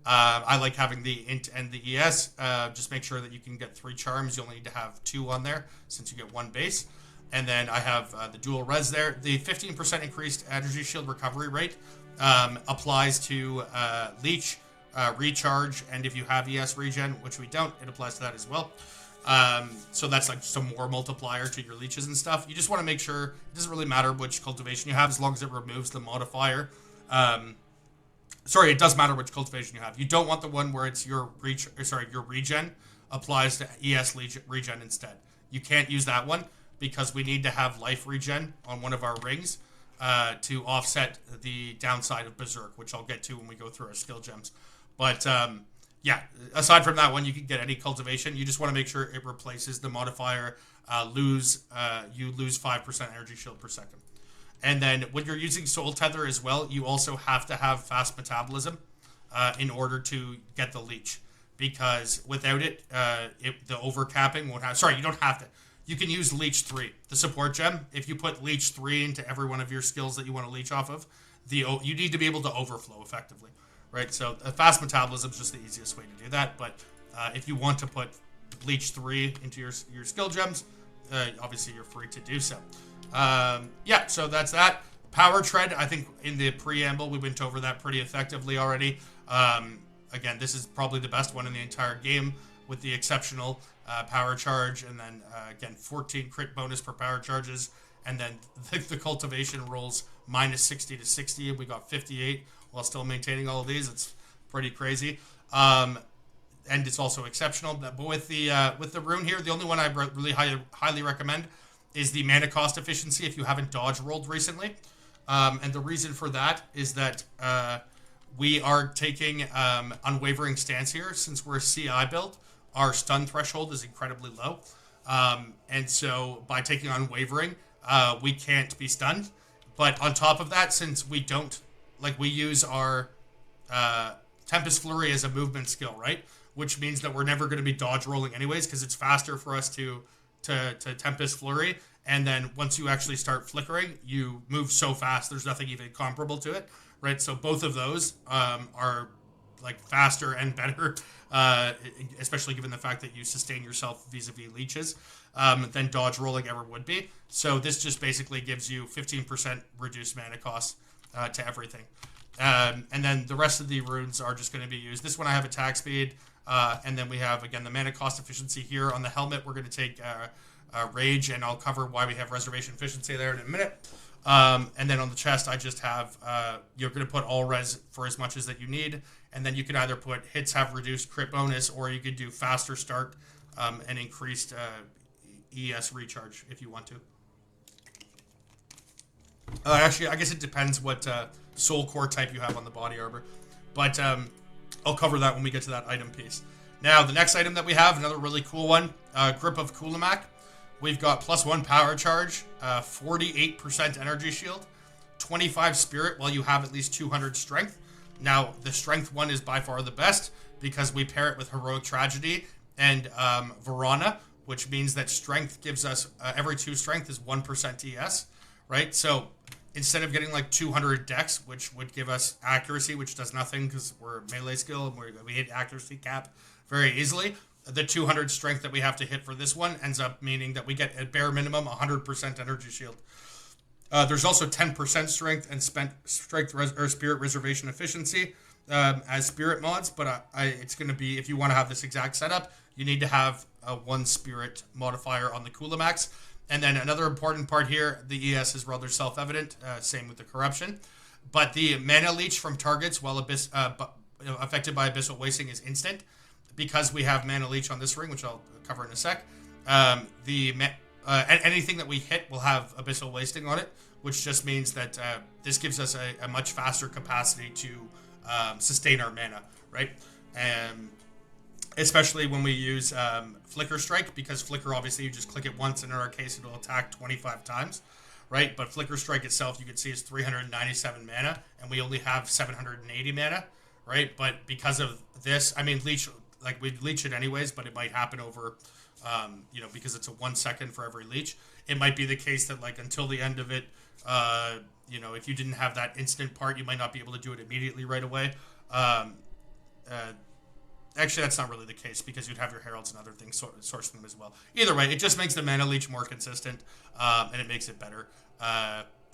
I like having the int and the ES. Just make sure that you can get 3 charms. You only need to have 2 on there since you get 1 base. And then I have the dual res there. The 15% increased energy shield recovery rate applies to leech, recharge, and if you have ES regen, which we don't, it applies to that as well. So that's like some more multiplier to your leeches and stuff. You just want to make sure it doesn't really matter which cultivation you have as long as it removes the modifier. Sorry, it does matter which cultivation you have. You don't want the one where it's your regen applies to ES regen instead. You can't use that one because we need to have life regen on one of our rings to offset the downside of Berserk, which I'll get to when we go through our skill gems. But yeah, aside from that one, you can get any cultivation. You just want to make sure it replaces the modifier. You lose 5% energy shield per second. And then when you're using Soul Tether as well, you also have to have fast metabolism in order to get the leech. Because without it, the overcapping won't have... Sorry, you don't have to. You can use Leech 3, the support gem. If you put Leech 3 into every one of your skills that you want to leech off of, you need to be able to overflow effectively. Right? So fast metabolism is just the easiest way to do that. But if you want to put Leech 3 into your skill gems, obviously you're free to do so. Yeah, so that's that. Power Tread, I think in the preamble, we went over that pretty effectively already. Again, this is probably the best one in the entire game with the exceptional power charge. And then, again, 14 crit bonus per power charges. And then the cultivation rolls minus 60 to 60. We got 58 while still maintaining all of these. It's pretty crazy. And it's also exceptional. But with the rune here, the only one I really highly recommend is the mana cost efficiency if you haven't dodge rolled recently. And the reason for that is that we are taking unwavering stance here. Since we're a CI build, our stun threshold is incredibly low. And so by taking unwavering, we can't be stunned. But on top of that, since we don't, we use our Tempest Flurry as a movement skill, right? Which means that we're never going to be dodge rolling anyways, because it's faster for us to Tempest Flurry, and then once you actually start flickering, you move so fast there's nothing even comparable to it, right? So both of those are faster and better, especially given the fact that you sustain yourself vis-a-vis leeches than dodge rolling ever would be. So this just basically gives you 15% reduced mana cost to everything. And then the rest of the runes are just going to be used. This one I have attack speed, and then we have, again, the mana cost efficiency here. On the helmet, we're going to take Rage, and I'll cover why we have reservation efficiency there in a minute. And then on the chest, I just have, you're going to put all res for as much as that you need, and then you can either put hits have reduced crit bonus, or you could do faster start and increased ES recharge if you want to. Actually, I guess it depends what soul core type you have on the body armor, but I'll cover that when we get to that item piece. Now, the next item that we have, another really cool one, Grip of Kulamak. We've got +1 power charge, 48% energy shield, 25 spirit while you have at least 200 strength. Now, the strength one is by far the best because we pair it with Heroic Tragedy and Verana, which means that strength gives us, every 2 strength is 1% ES, right? So instead of getting 200 dex, which would give us accuracy, which does nothing because we're melee skill and we hit accuracy cap very easily, the 200 strength that we have to hit for this one ends up meaning that we get at bare minimum 100% energy shield. There's also 10% strength and spirit reservation efficiency as spirit mods, but it's going to be, if you want to have this exact setup, you need to have a 1 spirit modifier on the Coolamax. And then another important part here, the ES is rather self-evident, same with the corruption, but the mana leech from targets while affected by abyssal wasting is instant. Because we have mana leech on this ring, which I'll cover in a sec, anything that we hit will have abyssal wasting on it, which just means that this gives us a much faster capacity to sustain our mana, right? Especially when we use Flicker Strike, because Flicker, obviously, you just click it once, and in our case, it'll attack 25 times, right? But Flicker Strike itself, you can see, is 397 mana, and we only have 780 mana, right? But because of this, I mean, leech... Like, we'd leech it anyways, but it might happen over, because it's a 1 second for every leech. It might be the case that, like, until the end of it, if you didn't have that instant part, you might not be able to do it immediately right away. Actually, that's not really the case, because you'd have your heralds and other things sourcing them as well. Either way, it just makes the mana leech more consistent, and it makes it better,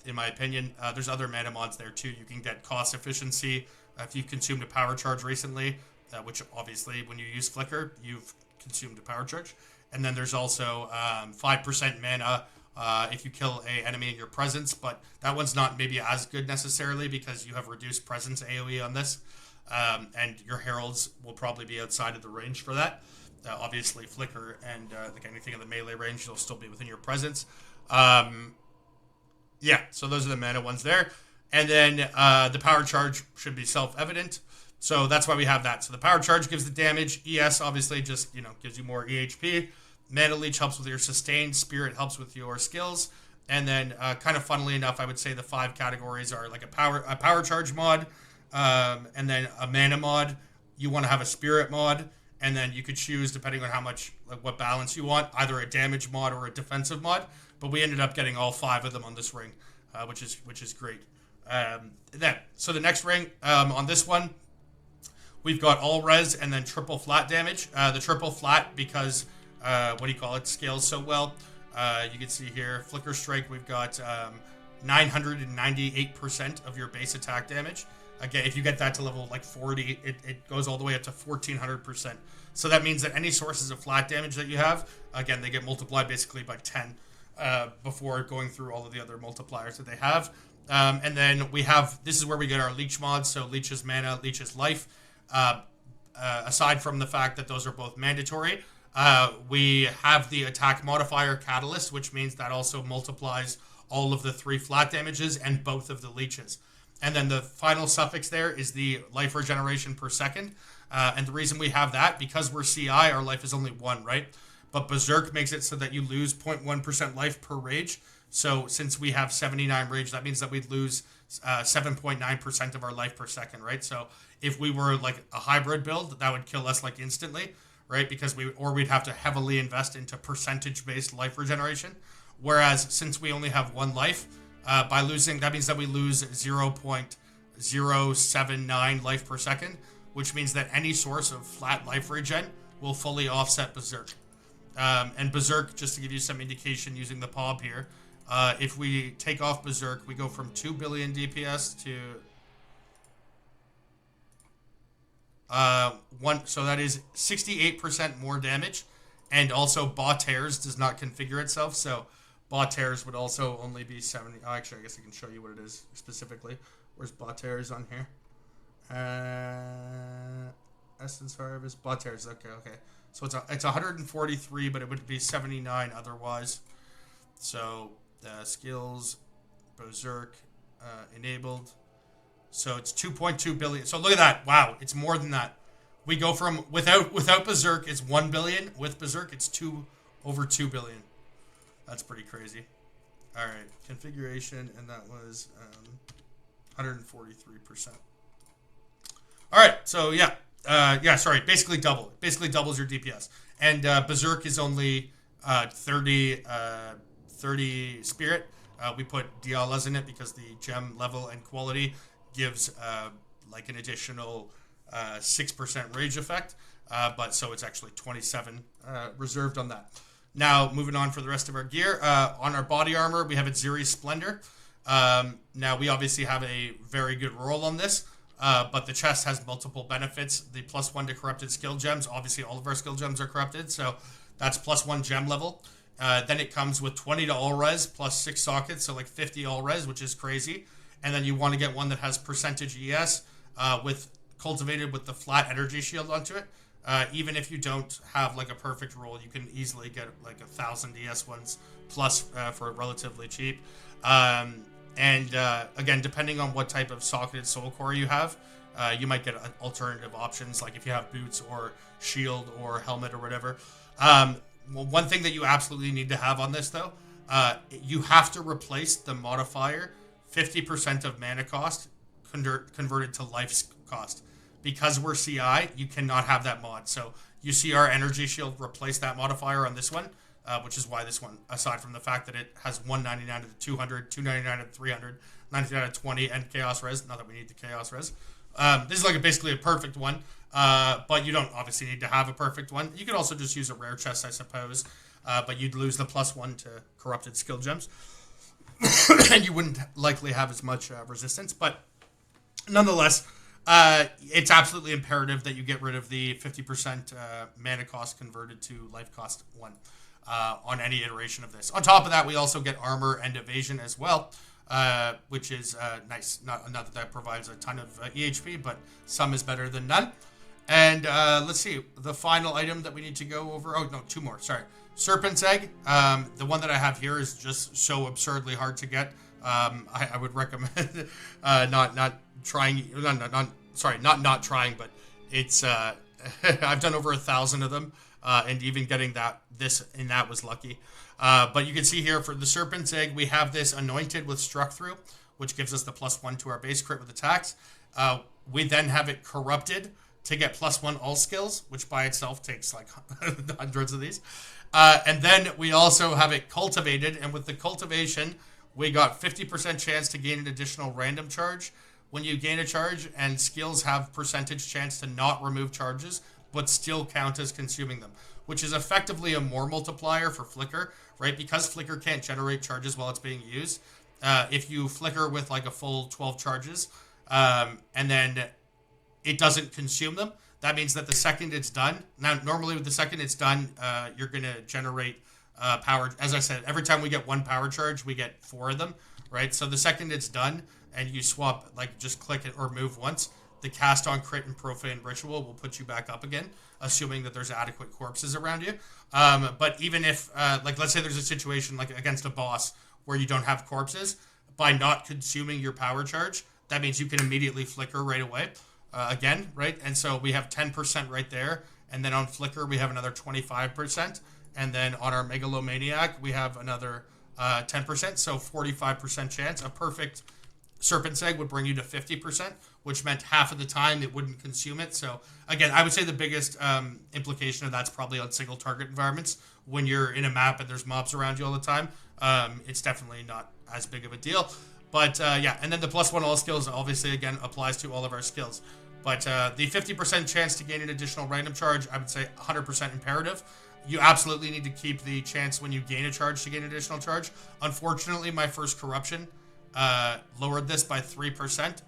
in my opinion. There's other mana mods there, too. You can get cost efficiency if you've consumed a power charge recently. Which obviously, when you use Flicker, you've consumed a power charge. And then there's also 5% mana if you kill an enemy in your presence, but that one's not maybe as good necessarily because you have reduced presence AoE on this, and your heralds will probably be outside of the range for that. Obviously, Flicker and like anything in the melee range, you'll still be within your presence. So those are the mana ones there. And then the power charge should be self-evident. So that's why we have that. So the power charge gives the damage. ES obviously just, gives you more EHP. Mana leech helps with your sustain. Spirit helps with your skills. And then kind of funnily enough, I would say the 5 categories are like a power charge mod, and then a mana mod. You want to have a spirit mod, and then you could choose, depending on how much, like what balance you want, either a damage mod or a defensive mod. But we ended up getting all 5 of them on this ring, which is great. So the next ring on this one, we've got all res and then triple flat damage. The triple flat because, scales so well. You can see here, Flicker Strike, we've got 998% of your base attack damage. Again, if you get that to level like 40, it goes all the way up to 1400%. So that means that any sources of flat damage that you have, again, they get multiplied basically by 10 before going through all of the other multipliers that they have. And then we have, this is where we get our leech mods. So leech is mana, leech is life. Aside from the fact that those are both mandatory, we have the attack modifier Catalyst, which means that also multiplies all of the 3 flat damages and both of the leeches. And then the final suffix there is the life regeneration per second. And the reason we have that, because we're CI, our life is only 1, right? But Berserk makes it so that you lose 0.1% life per rage. So since we have 79 rage, that means that we'd lose 7.9% of our life per second, right? So if we were like a hybrid build, that would kill us like instantly, right? Because we'd have to heavily invest into percentage-based life regeneration. Whereas since we only have 1 life, by losing, that means that we lose 0.079 life per second, which means that any source of flat life regen will fully offset Berserk. And Berserk, just to give you some indication using the PoB here, if we take off Berserk, we go from 2 billion DPS to so that is 68% more damage, and also Bawtairs does not configure itself, so Bawtairs would also only be 70. Oh, actually, I guess I can show you what it is specifically. Where's Bawtairs on here? Essence Harvest, Bawtairs. Okay. So it's 143, but it would be 79 otherwise. So skills, Berserk, enabled. So it's 2.2 billion. So look at that. Wow, it's more than that. We go from without Berserk, it's 1 billion. With Berserk, it's over 2 billion. That's pretty crazy. All right, configuration, and that was 143%. All right, so yeah, basically double. It basically doubles your DPS. And Berserk is only 30 spirit. We put Dialas in it because the gem level and quality gives like an additional 6% rage effect. but so it's actually 27 reserved on that. Now, moving on for the rest of our gear. On our body armor, we have Aziri's Splendor. Now, we obviously have a very good roll on this, but the chest has multiple benefits. The +1 to corrupted skill gems. Obviously, all of our skill gems are corrupted, so that's +1 gem level. Then it comes with 20 to all res, plus 6 sockets, so like 50 all res, which is crazy. And then you want to get one that has percentage ES with cultivated with the flat energy shield onto it. Even if you don't have like a perfect roll, you can easily get like 1,000 ES ones plus for relatively cheap. Again, depending on what type of socketed soul core you have, you might get alternative options, like if you have boots or shield or helmet or whatever. Well, one thing that you absolutely need to have on this, though, you have to replace the modifier 50% of mana cost converted to life cost. Because we're CI, you cannot have that mod. So you see our energy shield replace that modifier on this one, which is why this one, aside from the fact that it has 199 to the 200, 299 to the 300, 99 to 20, and chaos res. Not that we need the chaos res. This is like basically a perfect one, but you don't obviously need to have a perfect one. You could also just use a rare chest, I suppose, but you'd lose the +1 to corrupted skill gems, and you wouldn't likely have as much resistance. But nonetheless, it's absolutely imperative that you get rid of the 50% mana cost converted to life cost 1 on any iteration of this. On top of that, we also get armor and evasion as well. Which is nice. Not that provides a ton of EHP, but some is better than none. And let's see, the final item that we need to go over. Oh, no, 2 more. Sorry. Serpent's Egg. The one that I have here is just so absurdly hard to get. I would recommend not trying. Not trying, but it's. I've done over 1,000 of them, and even getting that was lucky. But you can see here for the Serpent's Egg, we have this anointed with struck through, which gives us the +1 to our base crit with attacks. We then have it corrupted to get +1 all skills, which by itself takes like hundreds of these. And then we also have it cultivated, and with the cultivation, we got 50% chance to gain an additional random charge. When you gain a charge, and skills have percentage chance to not remove charges, but still count as consuming them, which is effectively a more multiplier for Flicker, right? Because Flicker can't generate charges while it's being used. If you Flicker with like a full 12 charges, and then it doesn't consume them, that means that the second it's done, now normally with the second it's done, you're going to generate power. As I said, every time we get 1 power charge, we get 4 of them, right? So the second it's done, and you swap, like just click it or move once, the cast on crit and profane ritual will put you back up again, assuming that there's adequate corpses around you. But even if, like, let's say there's a situation like against a boss where you don't have corpses, by not consuming your power charge, that means you can immediately Flicker right away again, right? And so we have 10% right there. And then on Flicker, we have another 25%. And then on our Megalomaniac, we have another 10%. So 45% chance. A perfect Serpent's Egg would bring you to 50%, which meant half of the time it wouldn't consume it. So again, I would say the biggest implication of that's probably on single target environments. When you're in a map and there's mobs around you all the time, it's definitely not as big of a deal. But yeah, and then the +1 all skills obviously again applies to all of our skills. But the 50% chance to gain an additional random charge, I would say 100% imperative. You absolutely need to keep the chance when you gain a charge to gain an additional charge. Unfortunately, my first corruption lowered this by 3%.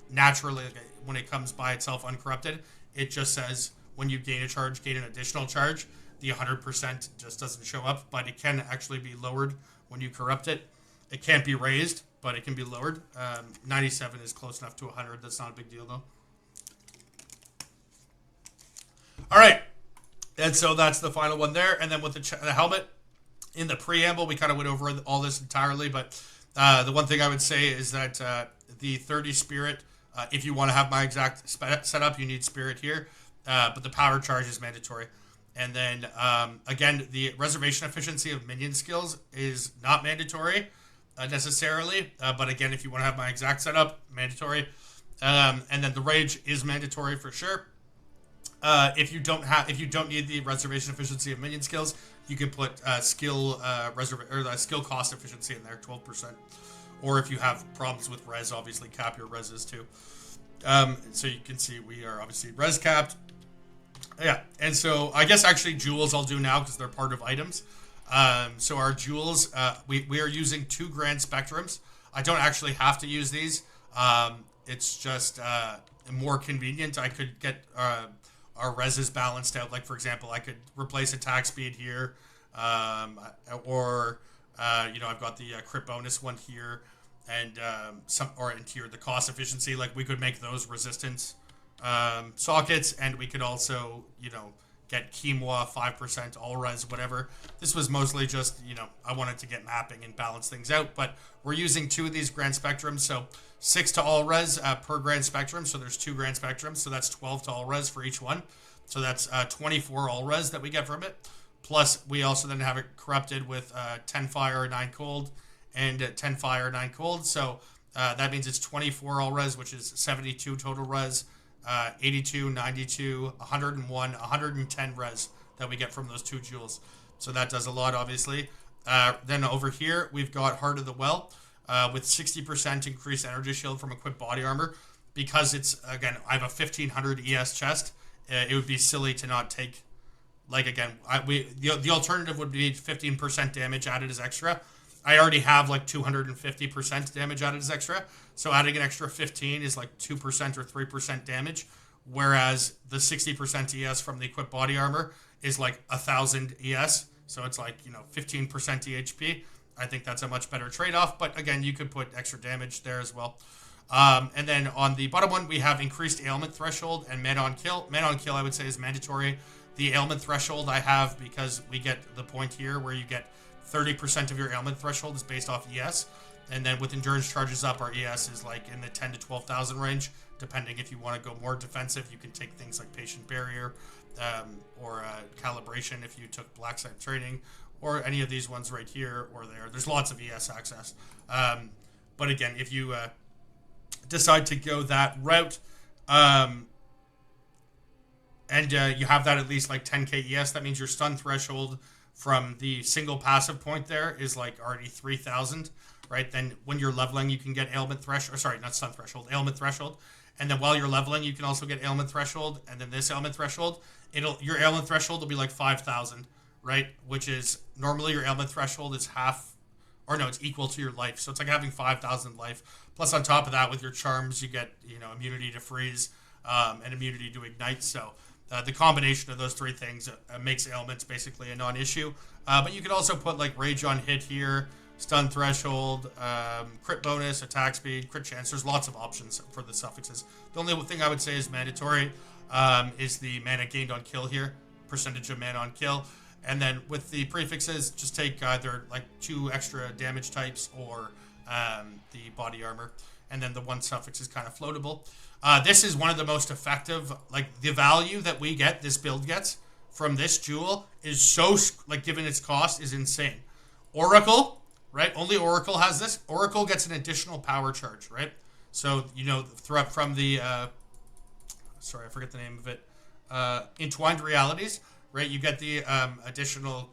Naturally, when it comes by itself uncorrupted, it just says when you gain a charge, gain an additional charge. The 100% just doesn't show up, but it can actually be lowered when you corrupt it. It can't be raised, but it can be lowered. 97 is close enough to 100. That's not a big deal, though. All right. And so that's the final one there. And then with the helmet, in the preamble, we kind of went over all this entirely, but the one thing I would say is that the 30 Spirit, if you want to have my exact setup, you need Spirit here, but the power charge is mandatory. And then, again, the reservation efficiency of minion skills is not mandatory necessarily, but again, if you want to have my exact setup, mandatory. And then the Rage is mandatory for sure. If you don't need the reservation efficiency of minion skills, you can put skill cost efficiency in there, 12%. Or if you have problems with res, obviously cap your reses too. So you can see we are obviously res capped. Yeah, and so I guess actually jewels I'll do now because they're part of items. So our jewels, we are using 2 grand spectrums. I don't actually have to use these. It's just more convenient. I could get our reses balanced out. Like for example, I could replace attack speed here, or I've got the crit bonus one here, and and here the cost efficiency. Like we could make those resistance sockets, and we could also get quinoa 5% all res whatever. This was mostly just I wanted to get mapping and balance things out, but we're using 2 of these grand spectrums, so 6 to all res per grand spectrum. So there's 2 grand spectrums, so that's 12 to all res for each one. So that's 24 all res that we get from it. Plus we also then have it corrupted with 10 fire, 9 cold, and 10 fire, 9 cold. So that means it's 24 all res, which is 72 total res. 82, 92, 101, 110 res that we get from those 2 jewels. So that does a lot, obviously. Then over here, we've got Heart of the Well with 60% increased energy shield from equipped body armor. Because it's, again, I have a 1500 ES chest, it would be silly to not take, like, again, the alternative would be 15% damage added as extra. I already have like 250% damage added as extra. So adding an extra 15 is like 2% or 3% damage. Whereas the 60% ES from the equipped body armor is like 1000 ES. So it's like, 15% EHP. I think that's a much better trade-off. But again, you could put extra damage there as well. And then on the bottom one, we have increased ailment threshold and man on kill. Man on kill, I would say, is mandatory. The ailment threshold I have because we get the point here where you get 30% of your ailment threshold is based off ES. And then with endurance charges up, our ES is like in the 10 to 12,000 range. Depending if you want to go more defensive, you can take things like patient barrier or calibration if you took black site training or any of these ones right here or there. There's lots of ES access. But again, if you decide to go that route and you have that at least like 10k ES, that means your stun threshold from the single passive point there is like already 3,000, right? Then when you're leveling, you can get ailment threshold, sorry, not stun threshold, ailment threshold. And then while you're leveling, you can also get ailment threshold. And then this ailment threshold, your ailment threshold will be like 5,000, right? Which is normally your ailment threshold is it's equal to your life. So it's like having 5,000 life. Plus on top of that, with your charms, you get, immunity to freeze and immunity to ignite. So the combination of those 3 things makes ailments basically a non-issue. But you could also put like rage on hit here, stun threshold, crit bonus, attack speed, crit chance. There's lots of options for the suffixes. The only thing I would say is mandatory is the mana gained on kill here, percentage of mana on kill. And then with the prefixes, just take either like 2 extra damage types or the body armor. And then the 1 suffix is kind of floatable. This is one of the most effective, like the value that we get, this build gets from this jewel is so, like given its cost, is insane. Oracle, right? Only Oracle has this. Oracle gets an additional power charge, right? So, from the, sorry, I forget the name of it, Entwined Realities, right? You get the additional,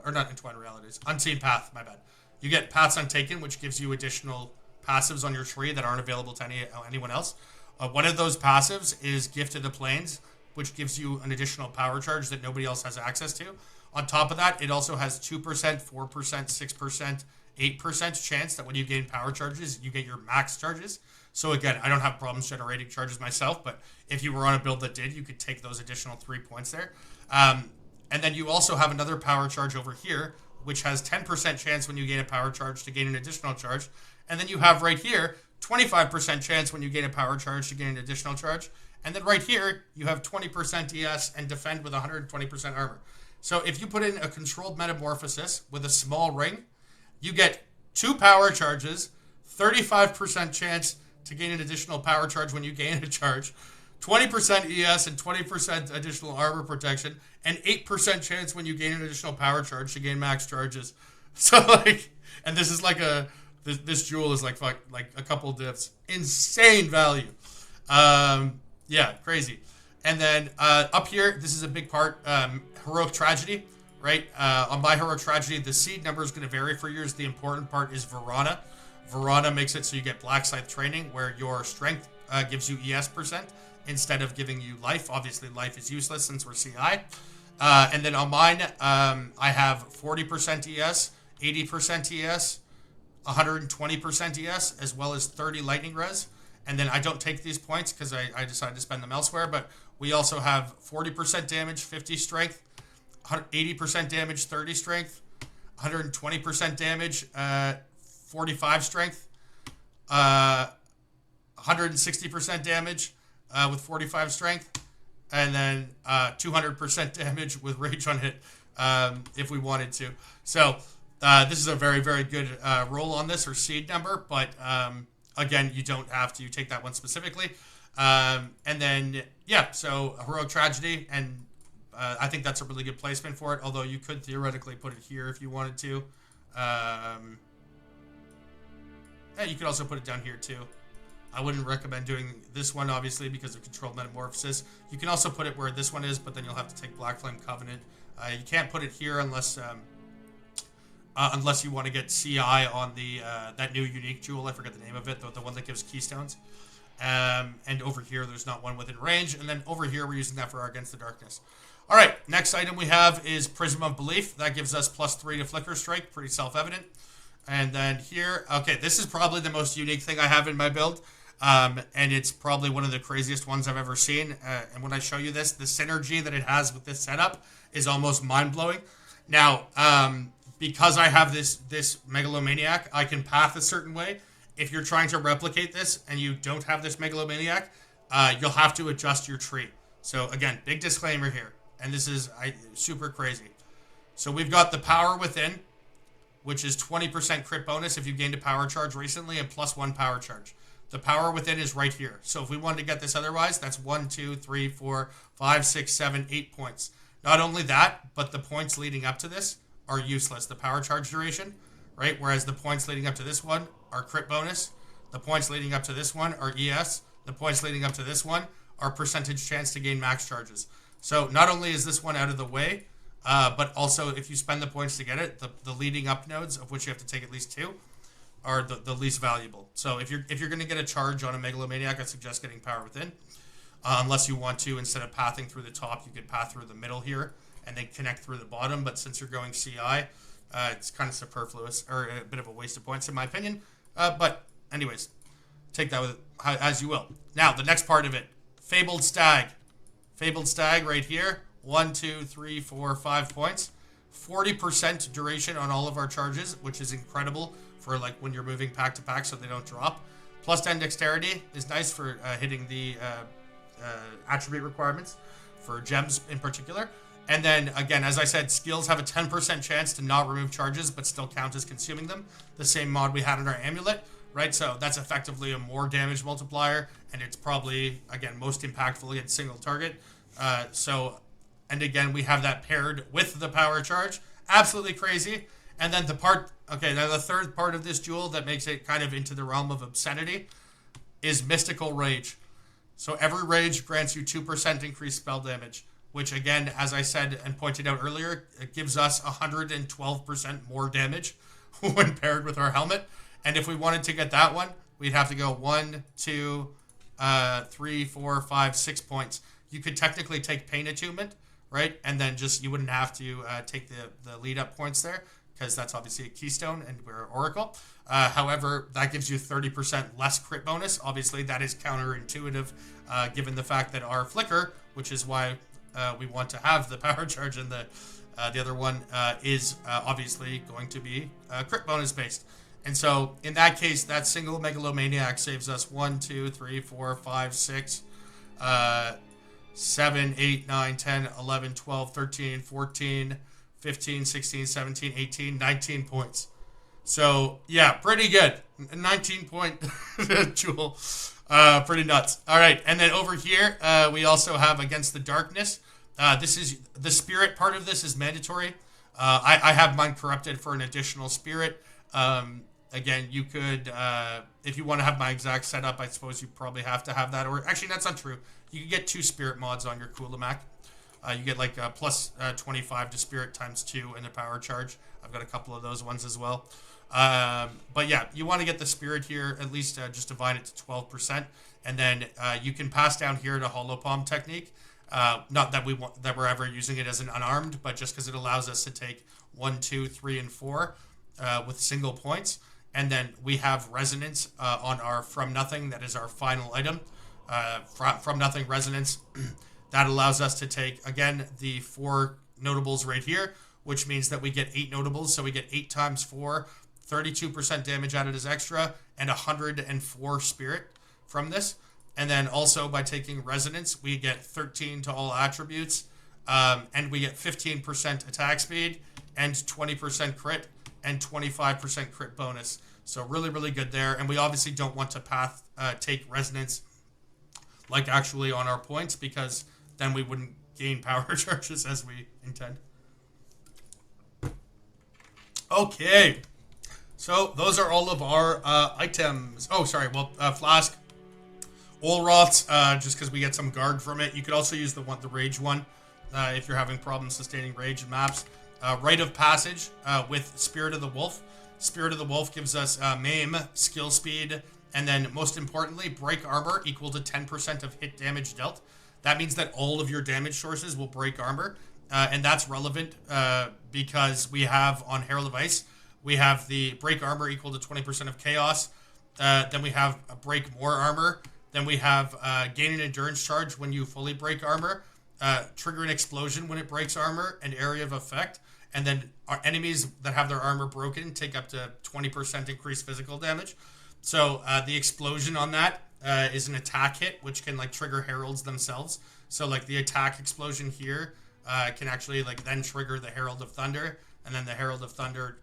or not Entwined Realities, Unseen Path, my bad. You get Paths Untaken, which gives you additional passives on your tree that aren't available to anyone else. One of those passives is Gift of the Plains, which gives you an additional power charge that nobody else has access to. On top of that, it also has 2%, 4%, 6%, 8% chance that when you gain power charges, you get your max charges. So again, I don't have problems generating charges myself, but if you were on a build that did, you could take those additional 3 points there. And then you also have another power charge over here, which has 10% chance when you gain a power charge to gain an additional charge. And then you have right here, 25% chance when you gain a power charge to gain an additional charge. And then right here, you have 20% ES and defend with 120% armor. So if you put in a controlled metamorphosis with a small ring, you get 2 power charges, 35% chance to gain an additional power charge when you gain a charge, 20% ES and 20% additional armor protection, and 8% chance when you gain an additional power charge to gain max charges. So like, and this is like this jewel is like a couple diffs. Insane value. Yeah, crazy. And then up here, this is a big part, Heroic Tragedy, right? On my Heroic Tragedy, the seed number is going to vary for years. The important part is Verana. Verana makes it so you get Black Scythe training, where your strength gives you ES percent, instead of giving you life. Obviously, life is useless since we're CI. And then on mine, I have 40% ES, 80% ES, 120% ES, as well as 30 lightning res. And then I don't take these points because I decided to spend them elsewhere. But we also have 40% damage, 50 strength, 80% damage, 30 strength, 120% damage, 45 strength, 160% damage with 45 strength, and then 200% damage with rage on hit if we wanted to. So this is a very, very good roll on this, or seed number, but again, you don't have to take that one specifically. And then, yeah, so Heroic Tragedy, and I think that's a really good placement for it, although you could theoretically put it here if you wanted to. Yeah, you could also put it down here too. I wouldn't recommend doing this one, obviously, because of Controlled Metamorphosis. You can also put it where this one is, but then you'll have to take Black Flame Covenant. You can't put it here unless you want to get CI on the that new unique jewel. I forget the name of it, the one that gives keystones. And over here, there's not one within range. And then over here, we're using that for our Against the Darkness. All right, next item we have is Prism of Belief. That gives us +3 to Flicker Strike, pretty self-evident. And then here, okay, this is probably the most unique thing I have in my build. And it's probably one of the craziest ones I've ever seen. And when I show you this, the synergy that it has with this setup is almost mind-blowing. Now, because I have this Megalomaniac, I can path a certain way. If you're trying to replicate this and you don't have this Megalomaniac, you'll have to adjust your tree. So again, big disclaimer here. And this is super crazy. So we've got the Power Within, which is 20% crit bonus if you gained a power charge recently, and +1 power charge. The Power Within is right here. So if we wanted to get this otherwise, that's 1, 2, 3, 4, 5, 6, 7, 8 points. Not only that, but the points leading up to this are useless. The power charge duration, right? Whereas the points leading up to this one are crit bonus. The points leading up to this one are ES. The points leading up to this one are percentage chance to gain max charges. So not only is this one out of the way, but also if you spend the points to get it, the leading up nodes, of which you have to take at least 2, are the least valuable. So if you're going to get a charge on a Megalomaniac, I suggest getting Power Within. Unless you want to, instead of pathing through the top, you could path through the middle here and then connect through the bottom. But since you're going CI, it's kind of superfluous, or a bit of a waste of points in my opinion. But anyways, take that with as you will. Now, the next part of it, Fabled Stag. Fabled Stag right here, 1, 2, 3, 4, 5 points. 40% duration on all of our charges, which is incredible for like when you're moving pack to pack so they don't drop. +10 dexterity is nice for hitting the attribute requirements for gems in particular. And then again, as I said, skills have a 10% chance to not remove charges but still count as consuming them. The same mod we had in our amulet, right? So that's effectively a more damage multiplier, and it's probably, again, most impactful against single target. And again, we have that paired with the power charge. Absolutely crazy. And then now the third part of this jewel that makes it kind of into the realm of obscenity is Mystical Rage. So every rage grants you 2% increased spell damage, which again, as I said and pointed out earlier, it gives us 112% more damage when paired with our helmet. And if we wanted to get that one, we'd have to go 1, 2, 3, 4, 5, 6 points. You could technically take Pain Attunement, right? And then you wouldn't have to take the lead up points there, because that's obviously a keystone and we're Oracle. However, that gives you 30% less crit bonus. Obviously, that is counterintuitive given the fact that our Flicker, which is why we want to have the power charge, and the other one is obviously going to be crit bonus based. And so in that case, that single Megalomaniac saves us 1, 2, 3, 4, 5, 6, 7, 8, 9, 10, 11, 12, 13, 14, 15, 16, 17, 18, 19 points. So, yeah, pretty good. 19-point jewel. Pretty nuts. All right, and then over here, we also have Against the Darkness. This is the spirit part of this is mandatory. I have mine corrupted for an additional spirit. Again, you could, if you want to have my exact setup, I suppose you probably have to have that. Or actually, that's not true. You can get 2 spirit mods on your Kulamac. You get like plus 25 to spirit times 2 in the power charge. I've got a couple of those ones as well. But yeah, you want to get the spirit here, at least just divide it to 12%. And then you can pass down here to hollow palm technique. Not that we're ever using it as an unarmed, but just because it allows us to take 1, 2, 3, and 4 with single points. And then we have resonance on our from nothing. That is our final item. From nothing resonance. That allows us to take, again, the 4 notables right here, which means that we get 8 notables. So we get 8 times 4, 32% damage added as extra, and 104 spirit from this. And then also by taking resonance, we get 13 to all attributes, and we get 15% attack speed, and 20% crit, and 25% crit bonus. So really, really good there. And we obviously don't want to take resonance like actually on our points, because then we wouldn't gain power charges as we intend. Okay. So those are all of our items. Oh, sorry. Well, Flask. Olroth's, just because we get some guard from it. You could also use the rage one if you're having problems sustaining rage in maps. Rite of Passage with Spirit of the Wolf. Spirit of the Wolf gives us maim, skill speed, and then most importantly, break armor equal to 10% of hit damage dealt. That means that all of your damage sources will break armor, and that's relevant because we have on Herald of Ice, we have the break armor equal to 20% of chaos. Then we have a break more armor. Then we have gain an endurance charge when you fully break armor, trigger an explosion when it breaks armor, and area of effect. And then our enemies that have their armor broken take up to 20% increased physical damage. So the explosion on that is an attack hit, which can like trigger heralds themselves. So like the attack explosion here can actually like then trigger the Herald of Thunder, and then the Herald of Thunder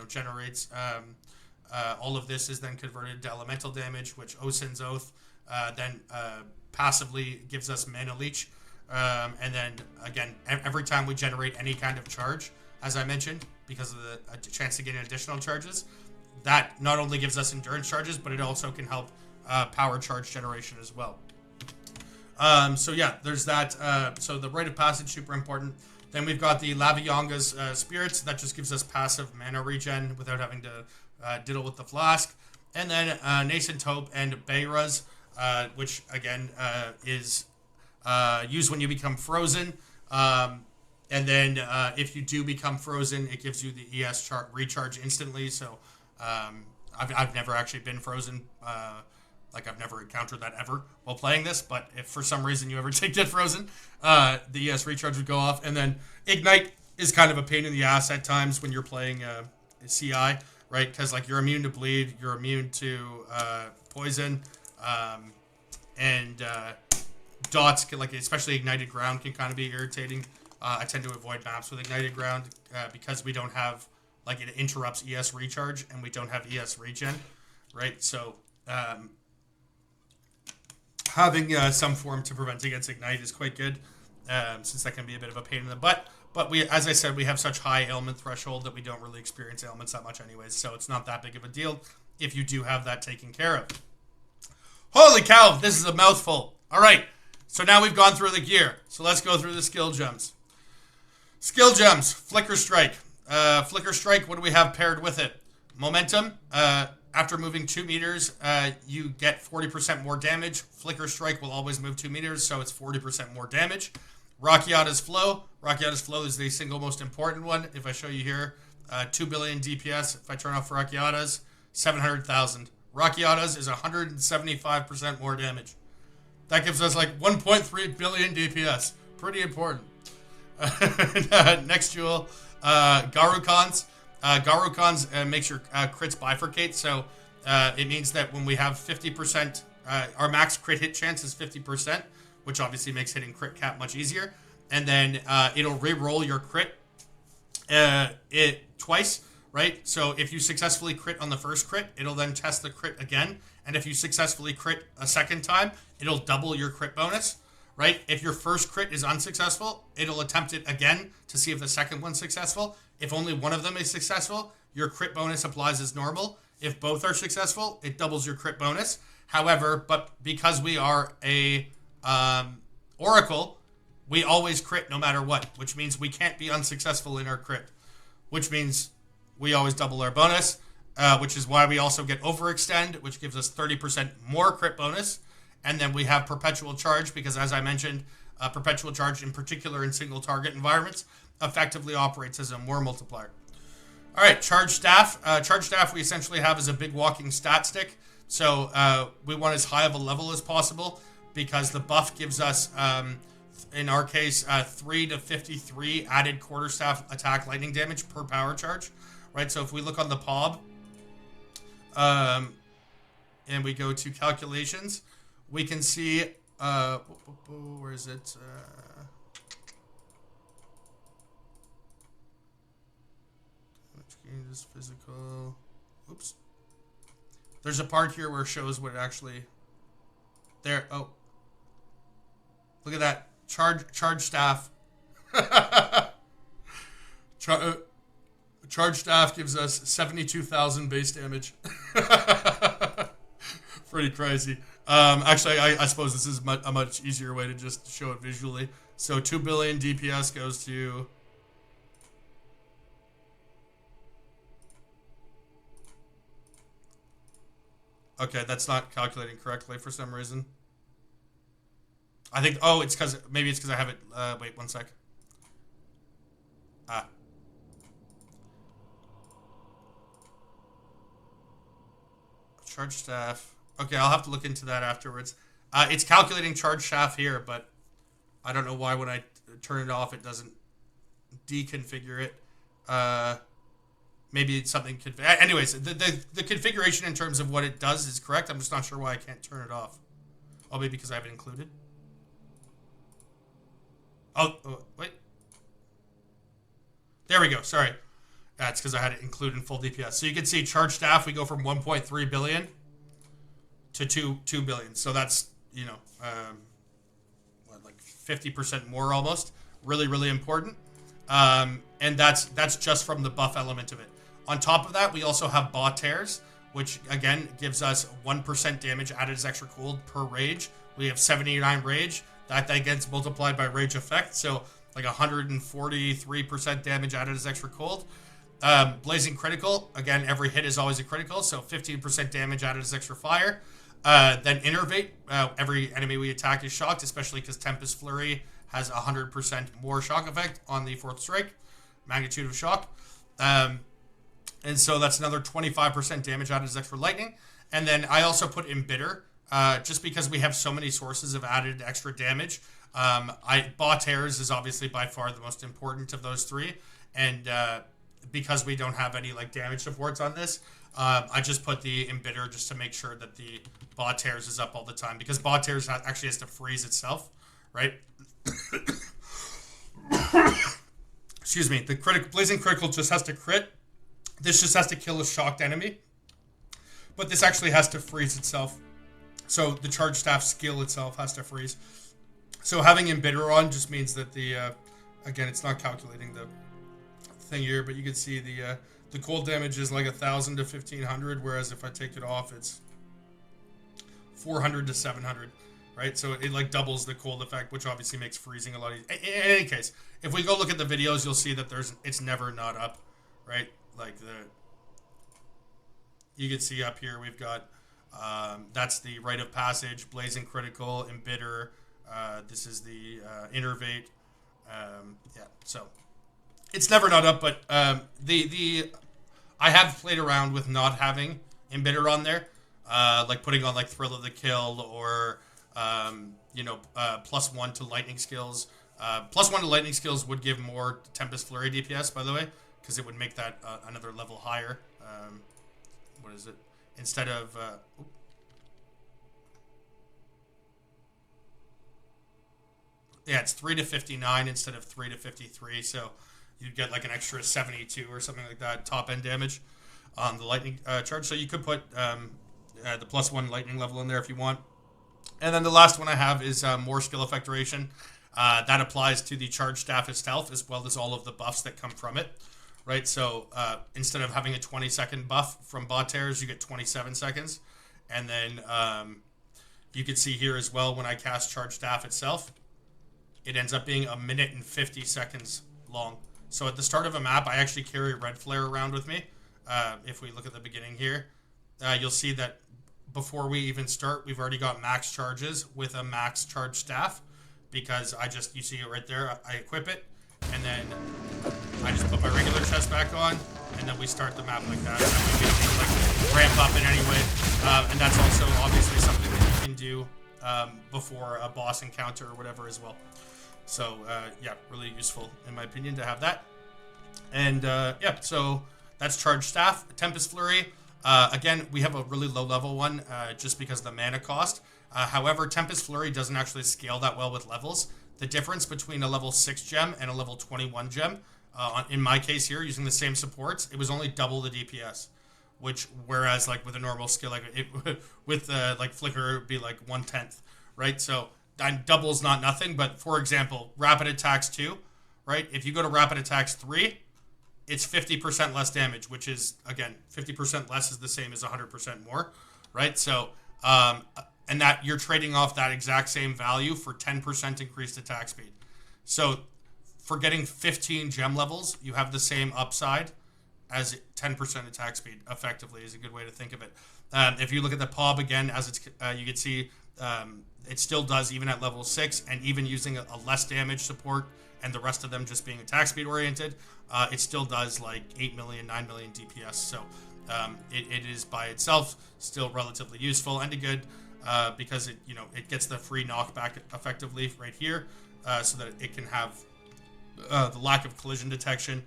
generates all of this is then converted to elemental damage, which Osin's Oath then passively gives us mana leech. And then again, every time we generate any kind of charge, as I mentioned, because of the chance to gain additional charges, that not only gives us endurance charges, but it also can help power charge generation as well. So yeah, there's that. So the Rite of Passage, super important. Then we've got the Lavianga's Spirits. That just gives us passive mana regen without having to diddle with the Flask. And then Nascent Hope and Bayra's, which again is used when you become frozen. And then if you do become frozen, it gives you the ES recharge instantly. So I've never actually been frozen. I've never encountered that ever while playing this. But if for some reason you ever get frozen, the ES recharge would go off. And then Ignite is kind of a pain in the ass at times when you're playing CI, right? Because like you're immune to bleed, you're immune to poison, and dots can, like especially Ignited Ground can kind of be irritating. I tend to avoid maps with Ignited Ground because we don't have, like, it interrupts ES recharge and we don't have ES regen, right? So having some form to prevent against Ignite is quite good, since that can be a bit of a pain in the butt. But we, as I said, we have such high ailment threshold that we don't really experience ailments that much anyways, so it's not that big of a deal if you do have that taken care of. Holy cow, this is a mouthful. All right, so now we've gone through the gear. So let's go through the skill gems. Skill gems, Flicker Strike. Flicker Strike, what do we have paired with it? Momentum. After moving 2 meters, you get 40% more damage. Flicker Strike will always move 2 meters, so it's 40% more damage. Rakiata's Flow. Rakiata's Flow is the single most important one. If I show you here, 2 billion DPS. If I turn off Rakiata's, 700,000. Rakiata's is 175% more damage. That gives us like 1.3 billion DPS. Pretty important. Next jewel, Garukans. Garukans makes your crits bifurcate, so it means that when we have 50%, our max crit hit chance is 50%, which obviously makes hitting crit cap much easier. And then it'll re-roll your crit twice, right? So if you successfully crit on the first crit, it'll then test the crit again. And if you successfully crit a second time, it'll double your crit bonus. Right? If your first crit is unsuccessful, it'll attempt it again to see if the second one's successful. If only one of them is successful, your crit bonus applies as normal. If both are successful, it doubles your crit bonus. However, but because we are a Oracle, we always crit no matter what, which means we can't be unsuccessful in our crit, which means we always double our bonus, which is why we also get overextend, which gives us 30% more crit bonus. And then we have perpetual charge because, as I mentioned, perpetual charge, in particular in single target environments, effectively operates as a more multiplier. All right, charge staff. Charge staff we essentially have as a big walking stat stick. So we want as high of a level as possible because the buff gives us, in our case, 3 to 53 added quarterstaff attack lightning damage per power charge. Right, so if we look on the PoB, and we go to calculations, we can see, where is it? Changes physical. Oops. There's a part here where it shows what it actually. There. Oh. Look at that. Charge staff. Charge staff gives us 72,000 base damage. Pretty crazy. Actually, I suppose this is a much easier way to just show it visually. So 2 billion DPS goes to... Okay, that's not calculating correctly for some reason. I think... Oh, it's because... Maybe it's because I have it... wait, one sec. Charge staff. Okay, I'll have to look into that afterwards. It's calculating charge staff here, but I don't know why when I turn it off it doesn't deconfigure it. Maybe it's something... Anyways, the configuration in terms of what it does is correct. I'm just not sure why I can't turn it off. Oh, maybe because I have it included. Oh, wait. There we go. Sorry. That's because I had it included in full DPS. So you can see charge staff, we go from 1.3 billion to 2 billion. So that's, you know, like 50% more almost. Really, really important. And that's just from the buff element of it. On top of that, we also have Baw Tears, which again gives us 1% damage added as extra cooled per rage. We have 79 rage. That gets multiplied by rage effect. So like 143% damage added as extra cold. Blazing critical, again, every hit is always a critical, so 15% damage added as extra fire. Then Innervate, every enemy we attack is shocked, especially because Tempest Flurry has 100% more shock effect on the 4th strike, magnitude of shock. And so that's another 25% damage added as extra lightning. And then I also put Embitter, just because we have so many sources of added extra damage. Baw Tears is obviously by far the most important of those three, and because we don't have any like damage supports on this, I just put the Embitter just to make sure that the Baw Tears is up all the time, because Baw Tears actually has to freeze itself, right? Excuse me. The Blazing Critical just has to crit. This just has to kill a shocked enemy, but this actually has to freeze itself. So the charge staff skill itself has to freeze. So having Embitter on just means that the again, it's not calculating the thing here, but you can see the cold damage is like 1,000 to 1,500, whereas if I take it off, it's 400 to 700, right? So it like doubles the cold effect, which obviously makes freezing a lot easier. In any case, if we go look at the videos, you'll see that it's never not up, right? Like you can see up here, we've got that's the Rite of Passage, Blazing Critical, Embitter. This is the Innervate. Yeah, so it's never not up, but I have played around with not having Embitter on there, like putting on like Thrill of the Kill or +1 to lightning skills. +1 to lightning skills would give more Tempest Flurry DPS, by the way, because it would make that another level higher. What is it? Instead of yeah, it's 3 to 59 instead of 3 to 53, so you'd get like an extra 72 or something like that top end damage on the lightning charge. So you could put the +1 lightning level in there if you want. And then the last one I have is more skill effect duration. That applies to the charge staff itself as well as all of the buffs that come from it, right? So instead of having a 20-second buff from Baw Tears, you get 27 seconds. And then you can see here as well when I cast charge staff itself, it ends up being 1 minute and 50 seconds long. So at the start of a map, I actually carry a red flare around with me. If we look at the beginning here, you'll see that before we even start, we've already got max charges with a max charge staff, because you see it right there, I equip it, and then I just put my regular chest back on, and then we start the map like that. And then we can like ramp up in any way, and that's also obviously something that you can do before a boss encounter or whatever as well. So yeah, really useful in my opinion to have that. And yeah, so that's charge staff. Tempest Flurry. Again, we have a really low level one just because of the mana cost. However, Tempest Flurry doesn't actually scale that well with levels. The difference between a level 6 gem and a level 21 gem, in my case here, using the same supports, it was only double the DPS. Whereas like with a normal skill, like with like Flicker, it would be like 1/10, right? So double's not nothing, but for example, Rapid Attacks 2, right? If you go to Rapid Attacks 3, it's 50% less damage, which is, again, 50% less is the same as 100% more, right? So, and that you're trading off that exact same value for 10% increased attack speed. So for getting 15 gem levels, you have the same upside as 10% attack speed, effectively, is a good way to think of it. If you look at the PoB again, as it's, you can see it still does even at level 6, and even using a less damage support and the rest of them just being attack speed oriented, it still does like 8 million, 9 million DPS. So it is by itself still relatively useful and a good, because it gets the free knockback effectively right here, so that it can have the lack of collision detection,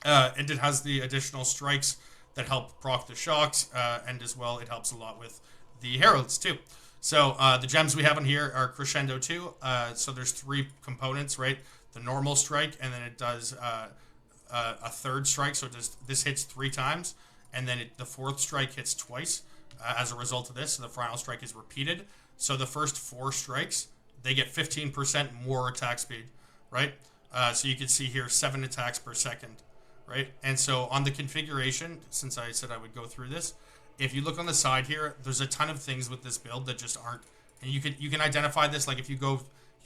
and it has the additional strikes that help proc the shocks, and as well it helps a lot with the heralds too. So the gems we have on here are Crescendo 2. So there's 3 components, right? The normal strike, and then it does a third strike. So this hits 3 times, and then the 4th strike hits twice as a result of this. So the final strike is repeated. So the first 4 strikes, they get 15% more attack speed, right? So you can see here 7 attacks per second, right? And so on the configuration, since I said I would go through this, if you look on the side here, there's a ton of things with this build that just aren't, and you can identify this, like if you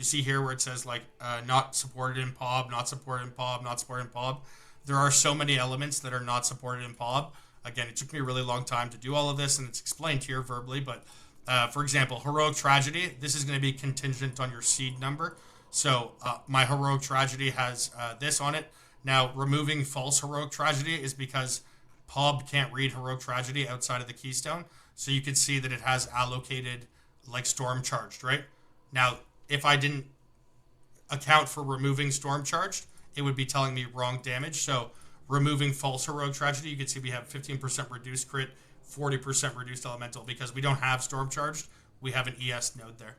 see here where it says like not supported in PoB, not supported in PoB, not supported in PoB. There are so many elements that are not supported in PoB. Again, it took me a really long time to do all of this, and it's explained here verbally, but for example, Heroic Tragedy, this is going to be contingent on your seed number. So my Heroic Tragedy has this on it. Now, removing false Heroic Tragedy is because PoB can't read Heroic Tragedy outside of the keystone. So you can see that it has allocated like Storm Charged, right? Now, if I didn't account for removing Storm Charged, it would be telling me wrong damage. So removing false Heroic Tragedy, you can see we have 15% reduced crit, 40% reduced elemental, because we don't have Storm Charged. We have an ES node there.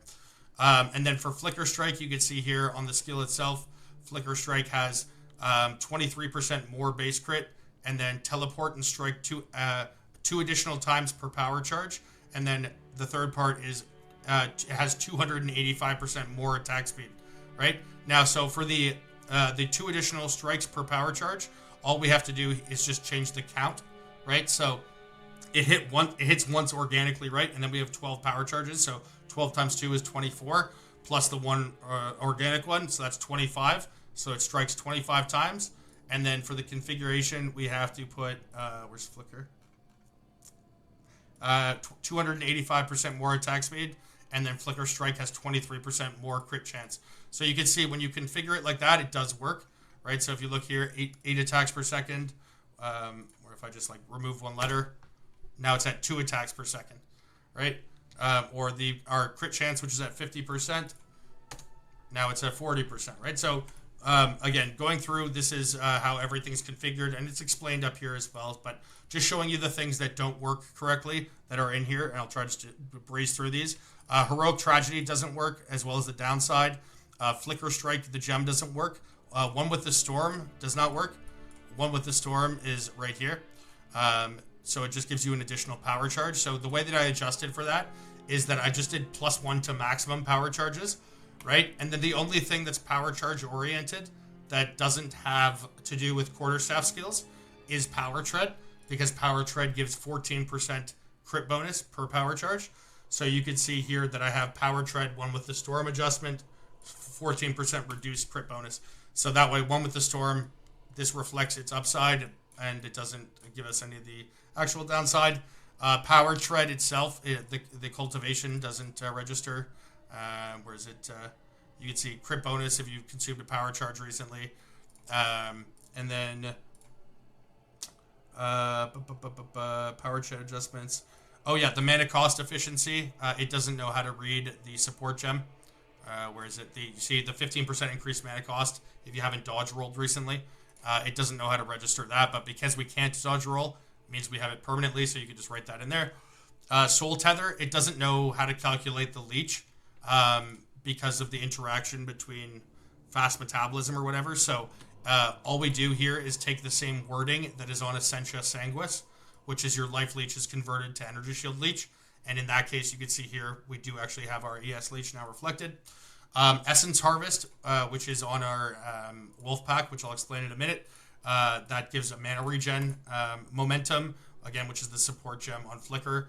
And then for Flicker Strike, you can see here on the skill itself, Flicker Strike has 23% more base crit, and then Teleport and Strike 2 additional times per power charge. And then the third part is it has 285% more attack speed, right? Now, so for the 2 additional strikes per power charge, all we have to do is just change the count, right? So it hits once organically, right? And then we have 12 power charges, so 12 times 2 is 24, plus the 1 organic one, so that's 25. So it strikes 25 times. And then for the configuration, we have to put, where's Flicker? 285% more attack speed, and then Flicker Strike has 23% more crit chance. So you can see when you configure it like that, it does work, right? So if you look here, 8 attacks per second, or if I just like remove 1 letter, now it's at 2 attacks per second, right? Or our crit chance, which is at 50%, now it's at 40%, right? So again, going through, this is how everything's configured, and it's explained up here as well, but just showing you the things that don't work correctly that are in here, and I'll try to breeze through these. Heroic Tragedy doesn't work, as well as the downside. Flicker Strike, the gem, doesn't work. One with the Storm does not work. One with the Storm is right here. So it just gives you an additional power charge. So the way that I adjusted for that is that I just did +1 to maximum power charges, right? And then the only thing that's power charge oriented that doesn't have to do with quarterstaff skills is Power Tread, because Power Tread gives 14% crit bonus per power charge. So you can see here that I have Power Tread, one with the Storm adjustment, 14% reduced crit bonus. So that way, one with the storm, this reflects its upside, and it doesn't give us any of the actual downside. Power tread itself, the cultivation doesn't register. Where is it? You can see crit bonus if you consumed a power charge recently. And then power tread adjustments. Oh yeah, the mana cost efficiency. It doesn't know how to read the support gem. Where is it? You see the 15% increased mana cost if you haven't dodge rolled recently. It doesn't know how to register that, but because we can't dodge roll, it means we have it permanently, so you can just write that in there. Soul Tether, it doesn't know how to calculate the leech because of the interaction between fast metabolism or whatever. So all we do here is take the same wording that is on Essentia Sanguis, which is your life leech is converted to energy shield leech. And in that case, you can see here, we do actually have our ES leech now reflected. Essence Harvest, which is on our Wolf Pack, which I'll explain in a minute. That gives a mana regen. Momentum, again, which is the support gem on Flicker,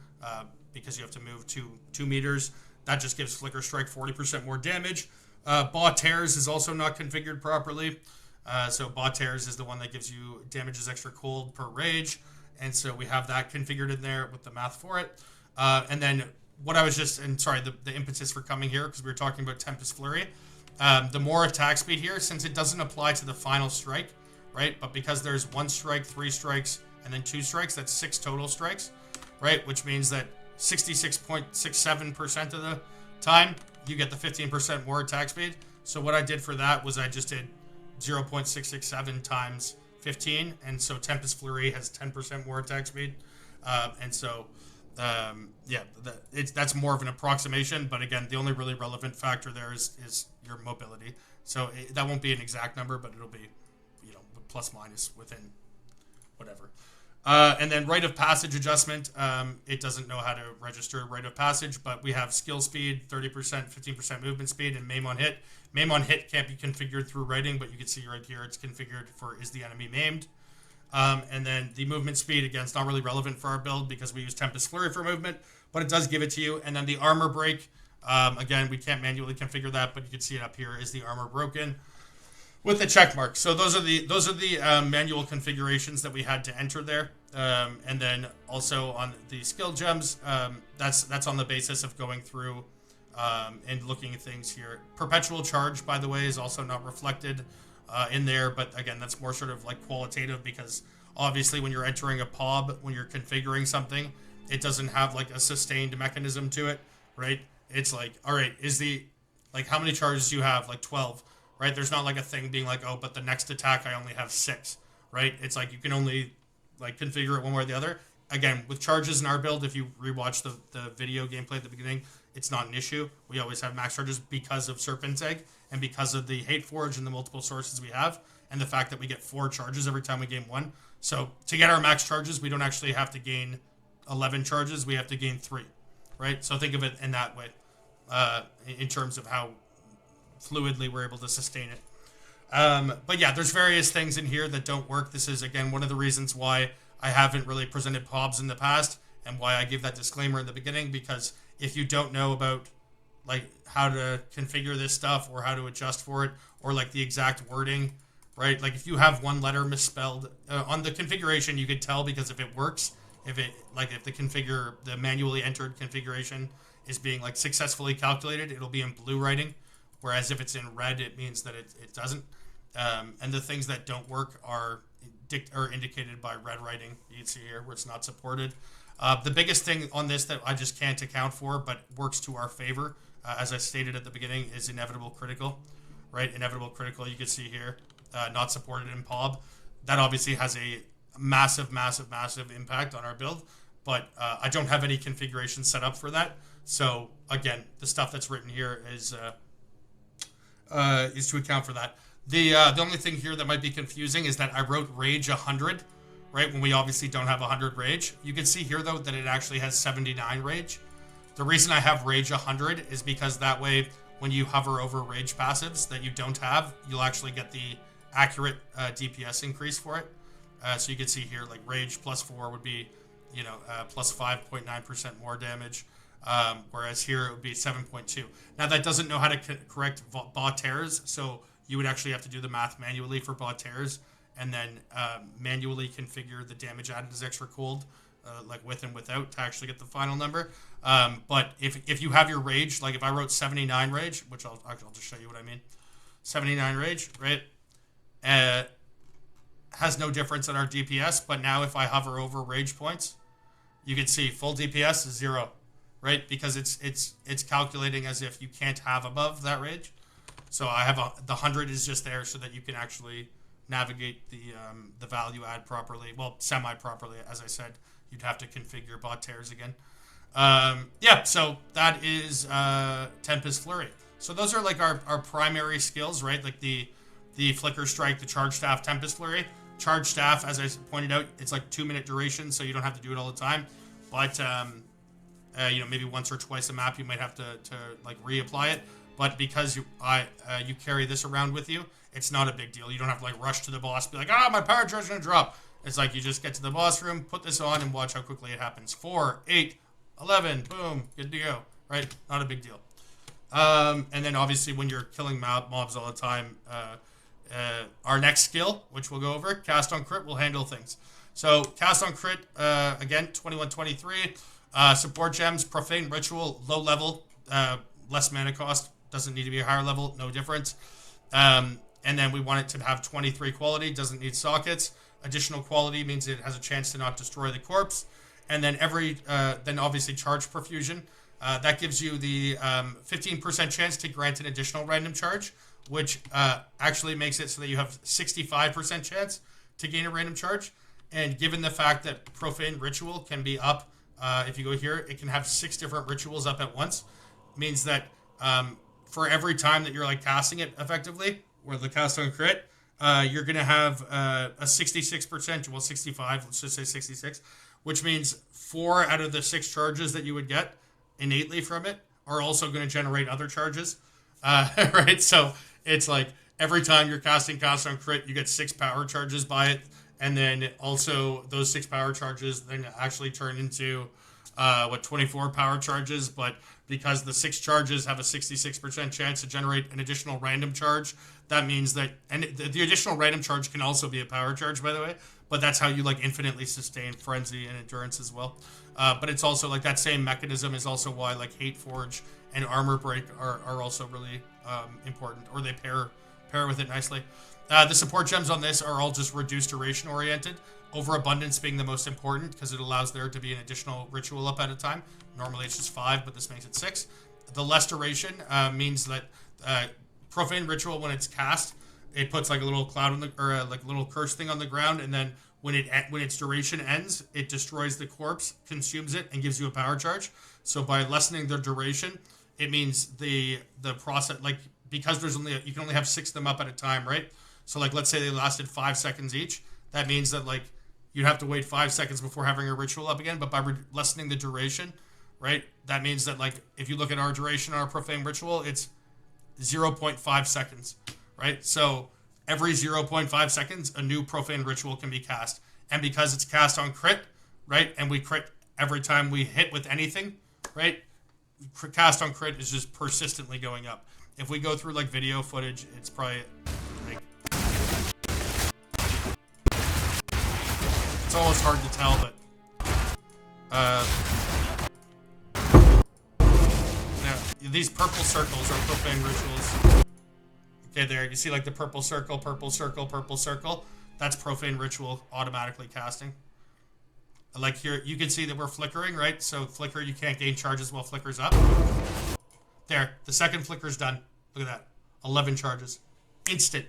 because you have to move 2 meters. That just gives Flicker Strike 40% more damage. Baw Tears is also not configured properly. So Baw Tears is the one that gives you damages extra cold per rage. And so we have that configured in there with the math for it. And then what I was just, and sorry, the impetus for coming here, because we were talking about Tempest Flurry. The more attack speed here, since it doesn't apply to the final strike, right? But because there's 1 strike, 3 strikes, and then 2 strikes, that's 6 total strikes, right? Which means that 66.67% of the time, you get the 15% more attack speed. So what I did for that was I just did 0.667 times 15, and so Tempest Flurry has 10% more attack speed. And so, yeah, that's more of an approximation, but again, the only really relevant factor there is your mobility. So that won't be an exact number, but it'll be, plus minus within whatever. And then Rite of Passage adjustment, it doesn't know how to register Rite of Passage, but we have skill speed, 30%, 15% movement speed, and Maim on Hit. Maim on Hit can't be configured through writing, but you can see right here it's configured for is the enemy maimed. And then the movement speed, again, it's not really relevant for our build because we use Tempest Flurry for movement, but it does give it to you. And then the armor break, again, we can't manually configure that, but you can see it up here is the armor broken with the check mark. So those are the manual configurations that we had to enter there. And then also on the skill gems, that's on the basis of going through and looking at things here. Perpetual Charge, by the way, is also not reflected in there, but again, that's more sort of like qualitative because obviously when you're entering a PoB, when you're configuring something, it doesn't have like a sustained mechanism to it, right? It's like, all right, how many charges do you have? Like 12, right? There's not like a thing being like, oh, but the next attack I only have 6, right? It's like you can only like configure it one way or the other. Again, with charges in our build, if you rewatch the video gameplay at the beginning, it's not an issue. We always have max charges because of Serpent's Egg and because of the Hate Forge and the multiple sources we have and the fact that we get 4 charges every time we gain 1. So to get our max charges, we don't actually have to gain 11 charges. We have to gain 3, right? So think of it in that way in terms of how fluidly we're able to sustain it. But yeah, there's various things in here that don't work. This is, again, one of the reasons why I haven't really presented PoBs in the past and why I gave that disclaimer in the beginning, because if you don't know about like how to configure this stuff or how to adjust for it or like the exact wording, right? Like if you have one letter misspelled on the configuration, you could tell because if it works, if the manually entered configuration is being like successfully calculated, it'll be in blue writing. Whereas if it's in red, it means that it doesn't. And the things that don't work are indicated by red writing. You can see here where it's not supported. The biggest thing on this that I just can't account for, but works to our favor, as I stated at the beginning, is Inevitable Critical, right? Inevitable Critical, you can see here, not supported in PoB. That obviously has a massive, massive, massive impact on our build, but I don't have any configuration set up for that. So again, the stuff that's written here is to account for that. The only thing here that might be confusing is that I wrote Rage 100, right, when we obviously don't have 100 Rage. You can see here, though, that it actually has 79 Rage. The reason I have Rage 100 is because that way, when you hover over Rage passives that you don't have, you'll actually get the accurate DPS increase for it. So you can see here, like, Rage +4 would be, plus 5.9% more damage. whereas here it would be 7.2. Now that doesn't know how to correct bot tears, so you would actually have to do the math manually for bot tears, and then manually configure the damage added as extra cold, like with and without, to actually get the final number. But if you have your rage, like if I wrote 79 rage, which I'll just show you what I mean. 79 rage, right? Has no difference in our DPS, but now if I hover over rage points, you can see full DPS is 0, right? Because it's calculating as if you can't have above that rage. So I have the 100 is just there so that you can actually navigate the value add properly. Well, semi-properly, as I said. You'd have to configure bot tears again. Yeah, so that is Tempest Flurry. So those are like our primary skills, right? Like the Flicker Strike, the Charge Staff, Tempest Flurry. Charge Staff, as I pointed out, it's like 2-minute duration, so you don't have to do it all the time. But, you know, maybe once or twice a map you might have to like reapply it. But because you carry this around with you, it's not a big deal. You don't have to like rush to the boss, be like, my power charge is gonna drop. It's like you just get to the boss room, put this on, and watch how quickly it happens. 4, 8, 11, boom, good to go, right? Not a big deal. And then obviously when you're killing mobs all the time, our next skill, which we'll go over, Cast on Crit, will handle things. So Cast on Crit, again, 21-23. Support gems, Profane Ritual, low level, less mana cost, doesn't need to be a higher level, no difference. And then we want it to have 23 quality, doesn't need sockets. Additional quality means it has a chance to not destroy the corpse. And then then obviously Charge Perfusion. That gives you the 15% chance to grant an additional random charge, which actually makes it so that you have 65% chance to gain a random charge. And given the fact that Profane Ritual can be up, if you go here, it can have 6 different rituals up at once. Means that for every time that you're like casting it effectively, or the cast on crit, you're going to have a 66%, well 65, let's just say 66, which means 4 out of the 6 charges that you would get innately from it are also going to generate other charges, right? So it's like every time you're casting cast on crit, you get 6 power charges by it, and then also those 6 power charges then actually turn into 24 power charges, but because the 6 charges have a 66% chance to generate an additional random charge, that means that, and the additional random charge can also be a power charge, by the way, but that's how you like infinitely sustain Frenzy and Endurance as well. But it's also like that same mechanism is also why like Hate Forge and Armor Break are also really important, or they pair with it nicely. The support gems on this are all just reduced duration oriented. Overabundance being the most important because it allows there to be an additional ritual up at a time. Normally it's just 5, but this makes it 6. The less duration means that Profane Ritual, when it's cast, it puts like a little cloud on the, or like a little curse thing on the ground, and then when its duration ends, it destroys the corpse, consumes it, and gives you a power charge. So by lessening the duration, it means the process, like, because you can only have 6 of them up at a time, right? So like let's say they lasted 5 seconds each. That means that like you'd have to wait 5 seconds before having a ritual up again, but by lessening the duration, right? That means that like if you look at our duration on our Profane Ritual, it's 0.5 seconds, right? So every 0.5 seconds, a new Profane Ritual can be cast. And because it's cast on crit, right? And we crit every time we hit with anything, right? Cast on crit is just persistently going up. If we go through like video footage, it's probably like, it's almost hard to tell, but yeah, these purple circles are Profane Rituals. Okay, there you see like the purple circle, purple circle, purple circle. That's Profane Ritual automatically casting. Like here, you can see that we're flickering, right? So flicker, you can't gain charges while flicker's up. There, the second flicker's done. Look at that, 11 charges, instant.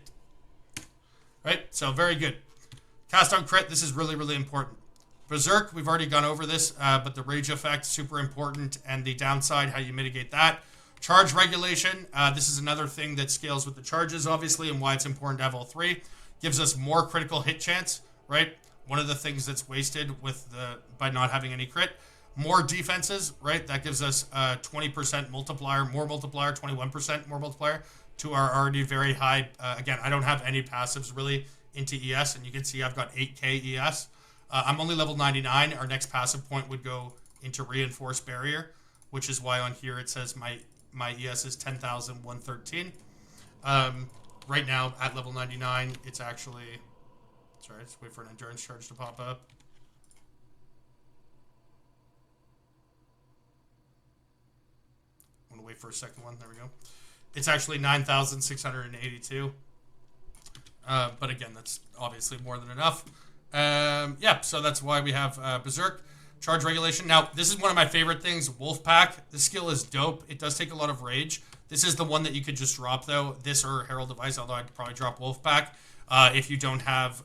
Right, so very good. Cast on crit, this is really, really important. Berserk, we've already gone over this, but the rage effect, super important, and the downside, how you mitigate that. Charge regulation, this is another thing that scales with the charges, obviously, and why it's important to have all 3. Gives us more critical hit chance, right? One of the things that's wasted with by not having any crit. More defenses, right? That gives us 20% multiplier, more multiplier, 21% more multiplier to our already very high. Again, I don't have any passives really into ES, and you can see I've got 8k ES. I'm only level 99. Our next passive point would go into Reinforced Barrier. which is why on here it says my ES is 10,113. Right now at level 99, it's actually, sorry, just wait for an endurance charge to pop up. I'm gonna wait for a second one. There we go. It's actually 9,682. But again, that's obviously more than enough. Yeah, so that's why we have Berserk. Charge regulation. Now, this is one of my favorite things, Wolfpack. The skill is dope. It does take a lot of rage. This is the one that you could just drop, though. This or Herald of Ice, although I'd probably drop Wolfpack if you don't have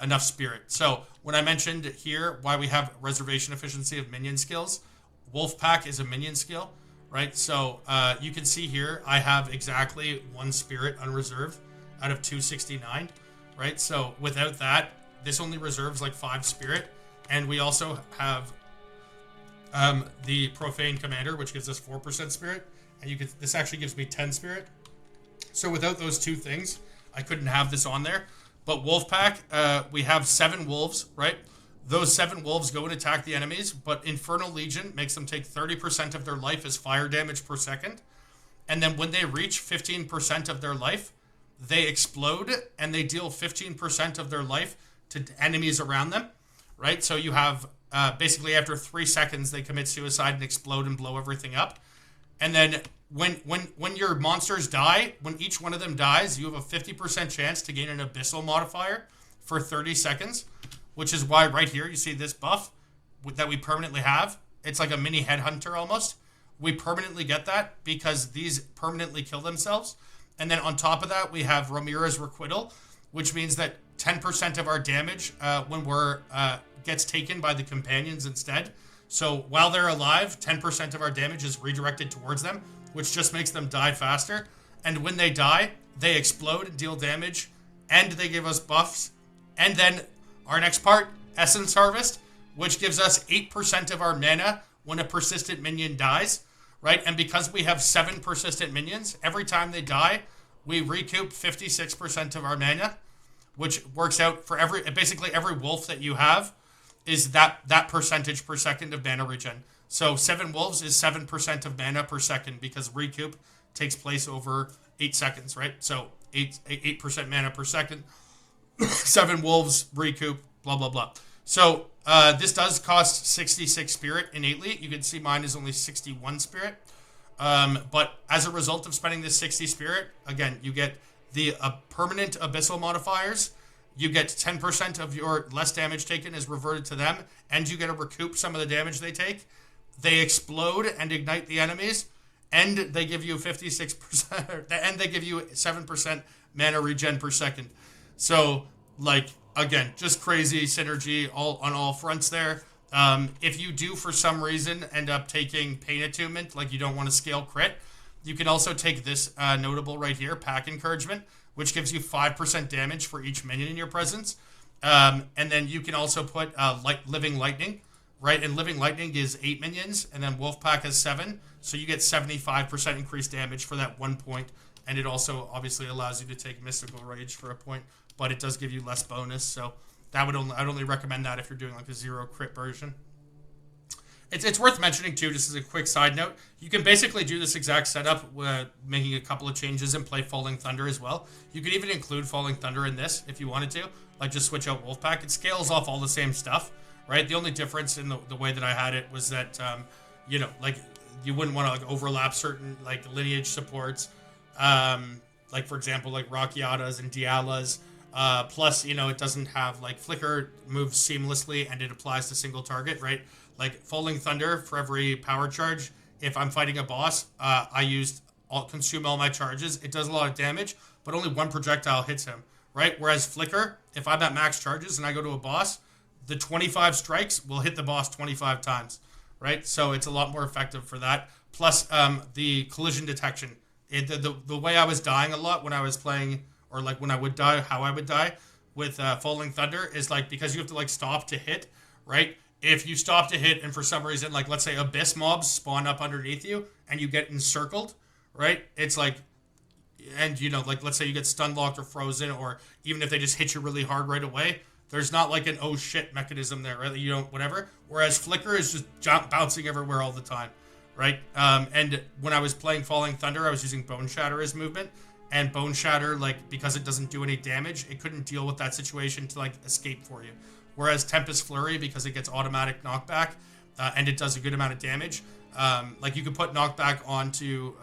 enough spirit. So, when I mentioned here why we have reservation efficiency of minion skills, Wolfpack is a minion skill, right? So, you can see here, I have exactly 1 spirit unreserved out of 269, right? So, without that, this only reserves like 5 spirit. And we also have the Profane Commander, which gives us 4% spirit. And this actually gives me 10 spirit. So without those 2 things, I couldn't have this on there. But Wolfpack, we have 7 wolves, right? Those 7 wolves go and attack the enemies, but Infernal Legion makes them take 30% of their life as fire damage per second. And then when they reach 15% of their life, they explode and they deal 15% of their life to enemies around them. Right, so you have basically after 3 seconds they commit suicide and explode and blow everything up, and then when your monsters die, when each one of them dies, you have a 50% chance to gain an abyssal modifier for 30 seconds, which is why right here you see this buff that we permanently have. It's like a mini headhunter almost. We permanently get that because these permanently kill themselves, and then on top of that we have Ramira's Requital, which means that 10% of our damage when we're gets taken by the companions instead. So while they're alive, 10% of our damage is redirected towards them, which just makes them die faster. And when they die, they explode and deal damage, and they give us buffs. And then our next part, Essence Harvest, which gives us 8% of our mana when a persistent minion dies, right? And because we have 7 persistent minions, every time they die, we recoup 56% of our mana, which works out for basically every wolf that you have is that percentage per second of mana regen. So 7 wolves is 7% of mana per second because recoup takes place over 8 seconds, right? So 8% mana per second. 7 wolves, recoup, blah, blah, blah. So this does cost 66 spirit innately. You can see mine is only 61 spirit. But as a result of spending this 60 spirit, again, you get the permanent abyssal modifiers. You get 10% of your less damage taken is reverted to them, and you get to recoup some of the damage they take. They explode and ignite the enemies, and they give you 56%, and they give you 7% mana regen per second. So, like, again, just crazy synergy on all fronts there. If you do, for some reason, end up taking Pain Attunement, like you don't want to scale crit, you can also take this notable right here, Pack Encouragement, which gives you 5% damage for each minion in your presence. And then you can also put Living Lightning, right? And Living Lightning is 8 minions, and then Wolfpack has 7. So you get 75% increased damage for that 1 point. And it also obviously allows you to take Mystical Rage for a point, but it does give you less bonus. So I'd only recommend that if you're doing like a 0 crit version. It's worth mentioning too, just as a quick side note, you can basically do this exact setup making a couple of changes and play Falling Thunder as well. You could even include Falling Thunder in this if you wanted to, like just switch out Wolfpack. It scales off all the same stuff, right? The only difference in the way that I had it was that, like you wouldn't want to like overlap certain like lineage supports, like for example, like Rakiatas and Dialas. Plus, it doesn't have like Flicker moves seamlessly and it applies to single target, right? Like Falling Thunder for every power charge. If I'm fighting a boss, I consume all my charges. It does a lot of damage, but only 1 projectile hits him, right? Whereas Flicker, if I'm at max charges and I go to a boss, the 25 strikes will hit the boss 25 times, right? So it's a lot more effective for that. Plus, the collision detection. The way I was dying a lot when I was playing, or like when I would die, how I would die with Falling Thunder is like because you have to like stop to hit, right? If you stop to hit and for some reason, like let's say abyss mobs spawn up underneath you and you get encircled, right? It's like, and like let's say you get stun locked or frozen, or even if they just hit you really hard right away, There's not like an oh shit mechanism there, right? You don't whatever. Whereas Flicker is just bouncing everywhere all the time, right? And when I was playing Falling Thunder, I was using Bone Shatter as movement, and Bone Shatter, like, because it doesn't do any damage, it couldn't deal with that situation to like escape for you. Whereas Tempest Flurry, because it gets automatic knockback and it does a good amount of damage, like you could put knockback onto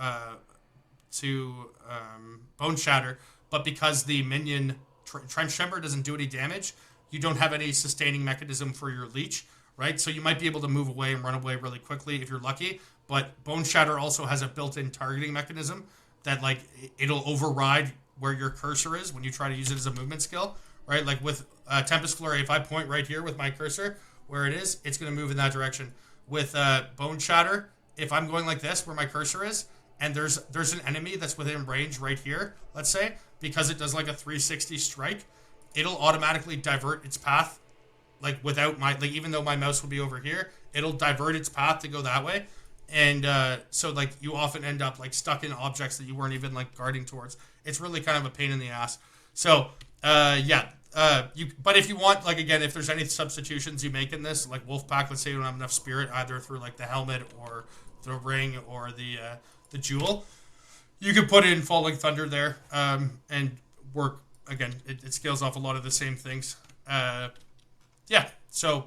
Bone Shatter, but because the minion Trench Chamber doesn't do any damage, you don't have any sustaining mechanism for your leech, right? So you might be able to move away and run away really quickly if you're lucky, but Bone Shatter also has a built-in targeting mechanism that, like, it'll override where your cursor is when you try to use it as a movement skill, right? Like with Tempest Flurry, if I point right here with my cursor where it is, it's going to move in that direction. With Bone Shatter, if I'm going like this where my cursor is, and there's an enemy that's within range right here, let's say, because it does like a 360 strike, it'll automatically divert its path, like without my, like, even though my mouse will be over here, it'll divert its path to go that way. And so like you often end up like stuck in objects that you weren't even like guarding towards. It's really kind of a pain in the ass. So but if you want, like, again, if there's any substitutions you make in this, like Wolfpack, let's say you don't have enough spirit either through like the helmet or the ring or the jewel, you could put in Falling Thunder there and work. Again, it scales off a lot of the same things. So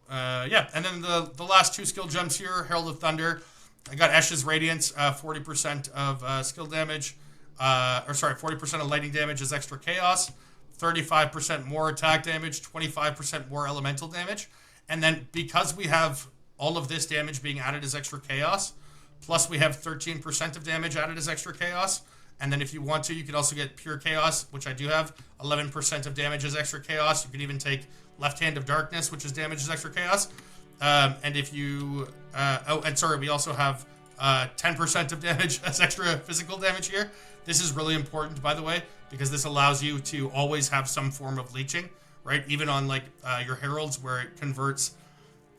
and then the last two skill gems here, Herald of Thunder. I got Esh's Radiance, 40% of skill damage, 40% of lightning damage is extra chaos, 35% more attack damage, 25% more elemental damage, and then because we have all of this damage being added as extra chaos, plus we have 13% of damage added as extra chaos. And then if you want to, you can also get Pure Chaos, which I do have, 11% of damage as extra chaos. You can even take Left Hand of Darkness, which is damage as extra chaos. And if you... we also have 10% of damage as extra physical damage here. This is really important, by the way, because this allows you to always have some form of leeching, right? Even on, like, your Heralds, where it converts...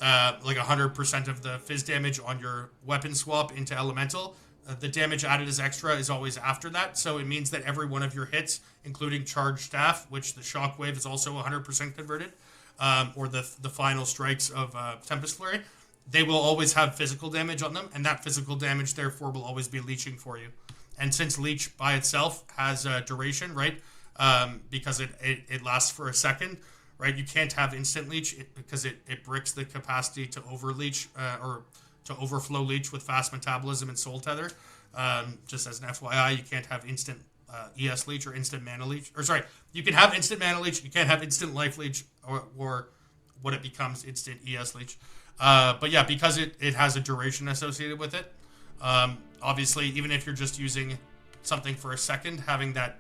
like 100% of the fizz damage on your weapon swap into elemental. The damage added as extra is always after that, so it means that every one of your hits, including Charged Staff, which the Shockwave is also 100% converted, or the final strikes of Tempest Flurry, they will always have physical damage on them, and that physical damage, therefore, will always be leeching for you. And since Leech by itself has a duration, right, because it lasts for a second, right? You can't have instant leech because it bricks the capacity to overleech or to overflow leech with fast metabolism and soul tether. Just as an FYI, you can't have instant ES leech or instant mana leech. Or sorry, you can have instant mana leech. You can't have instant life leech or what it becomes instant ES leech. But yeah, because it has a duration associated with it. Obviously, even if you're just using something for a second, having that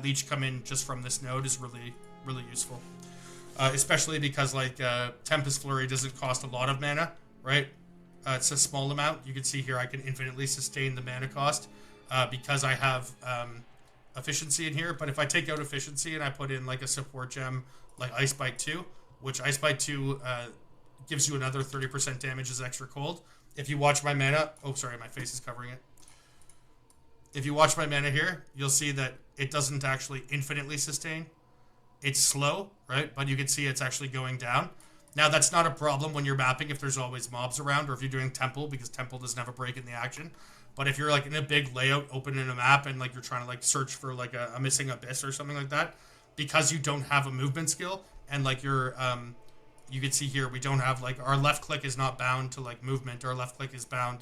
leech come in just from this node is really, really useful. Especially because, like, Tempest Flurry doesn't cost a lot of mana, right? It's a small amount. You can see here I can infinitely sustain the mana cost because I have efficiency in here. But if I take out efficiency and I put in, like, a support gem like Ice Bite 2, which Ice Bite 2 gives you another 30% damage as extra cold. If you watch my mana... Oh, sorry, my face is covering it. If you watch my mana here, you'll see that it doesn't actually infinitely sustain. It's slow, right? But you can see it's actually going down. Now, that's not a problem when you're mapping if there's always mobs around, or if you're doing Temple, because Temple doesn't have a break in the action. But if you're, like, in a big layout, open in a map, and, like, you're trying to, like, search for, like, a missing abyss or something like that, because you don't have a movement skill, and, like, you're... you can see here, we don't have, like, our left click is not bound to, like, movement. Our left click is bound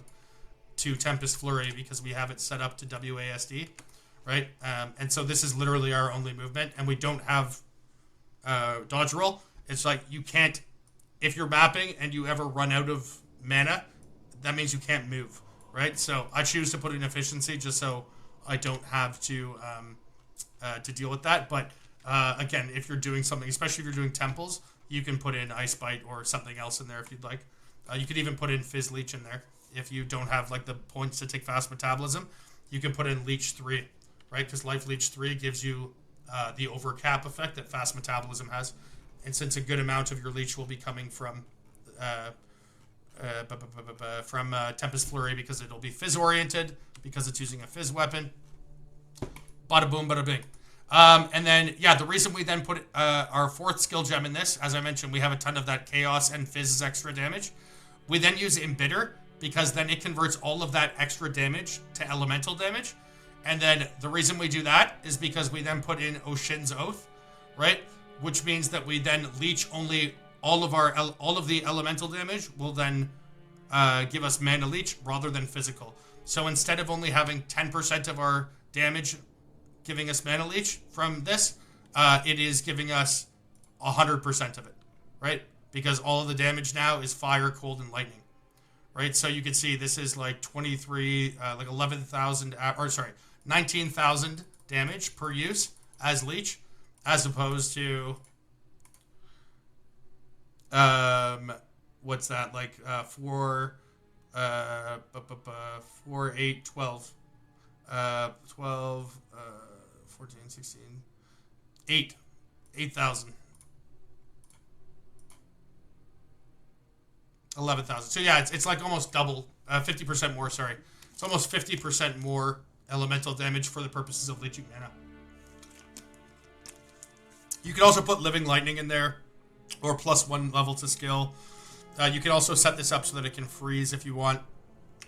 to Tempest Flurry because we have it set up to WASD, right? And so this is literally our only movement, and we don't have dodge roll. It's like you can't, if you're mapping and you ever run out of mana, that means you can't move, right? So I choose to put in efficiency just so I don't have to deal with that. But again, if you're doing something, especially if you're doing temples, you can put in Ice Bite or something else in there if you'd like. You could even put in Fizz Leech in there. If you don't have, like, the points to take fast metabolism, you can put in Leech 3, right? Because Life Leech 3 gives you the overcap effect that fast metabolism has. And since a good amount of your leech will be coming from Tempest Flurry because it'll be Fizz oriented, because it's using a Fizz weapon, bada boom, bada bing. And then, yeah, the reason we then put our fourth skill gem in this, as I mentioned, we have a ton of that chaos and fizz as extra damage. We then use Embitter because then it converts all of that extra damage to elemental damage. And then the reason we do that is because we then put in Oshin's Oath, right? Which means that we then leech only all of the elemental damage will then give us mana leech rather than physical. So instead of only having 10% of our damage giving us mana leech from this, it is giving us 100% of it, right? Because all of the damage now is fire, cold, and lightning, right? So you can see this is like 23, like 11,000, or sorry, 19,000 damage per use as leech, as opposed to, what's that, like 4, 8, 12, 12, 14, 16, 8,000. 11,000. So yeah, it's like almost double, 50% more, sorry. It's almost 50% more elemental damage for the purposes of leeching mana. You can also put Living Lightning in there, or +1 level to skill. You can also set this up so that it can freeze if you want,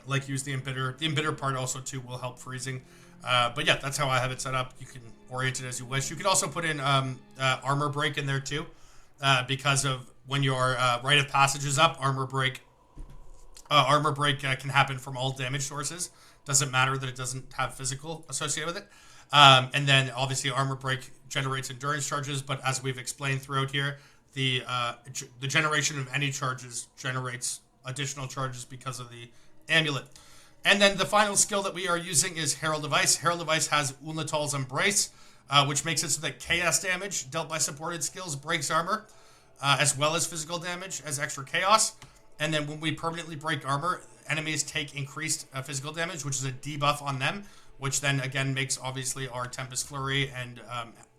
like use the Embitter. The Embitter part also too will help freezing. But yeah, that's how I have it set up. You can orient it as you wish. You can also put in Armor Break in there too, because of when your Rite of Passage is up, Armor Break can happen from all damage sources. Doesn't matter that it doesn't have physical associated with it. And then obviously Armor Break generates endurance charges, but as we've explained throughout here, the generation of any charges generates additional charges because of the amulet. And then the final skill that we are using is Herald of Ice. Herald of Ice has Ulnatal's Embrace, which makes it so that chaos damage dealt by supported skills breaks armor, as well as physical damage as extra chaos. And then when we permanently break armor, enemies take increased physical damage, which is a debuff on them, which then again makes obviously our Tempest Flurry and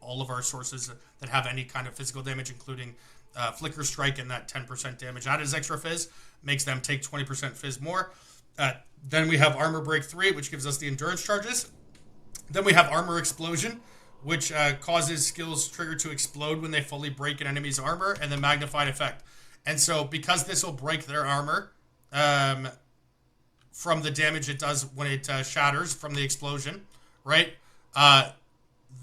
all of our sources that have any kind of physical damage, including Flicker Strike and that 10% damage added as extra fizz, makes them take 20% fizz more. Then we have Armor Break 3, which gives us the endurance charges. Then we have Armor Explosion, which causes skills triggered to explode when they fully break an enemy's armor, and the Magnified Effect. And so because this will break their armor from the damage it does when it shatters from the explosion, right?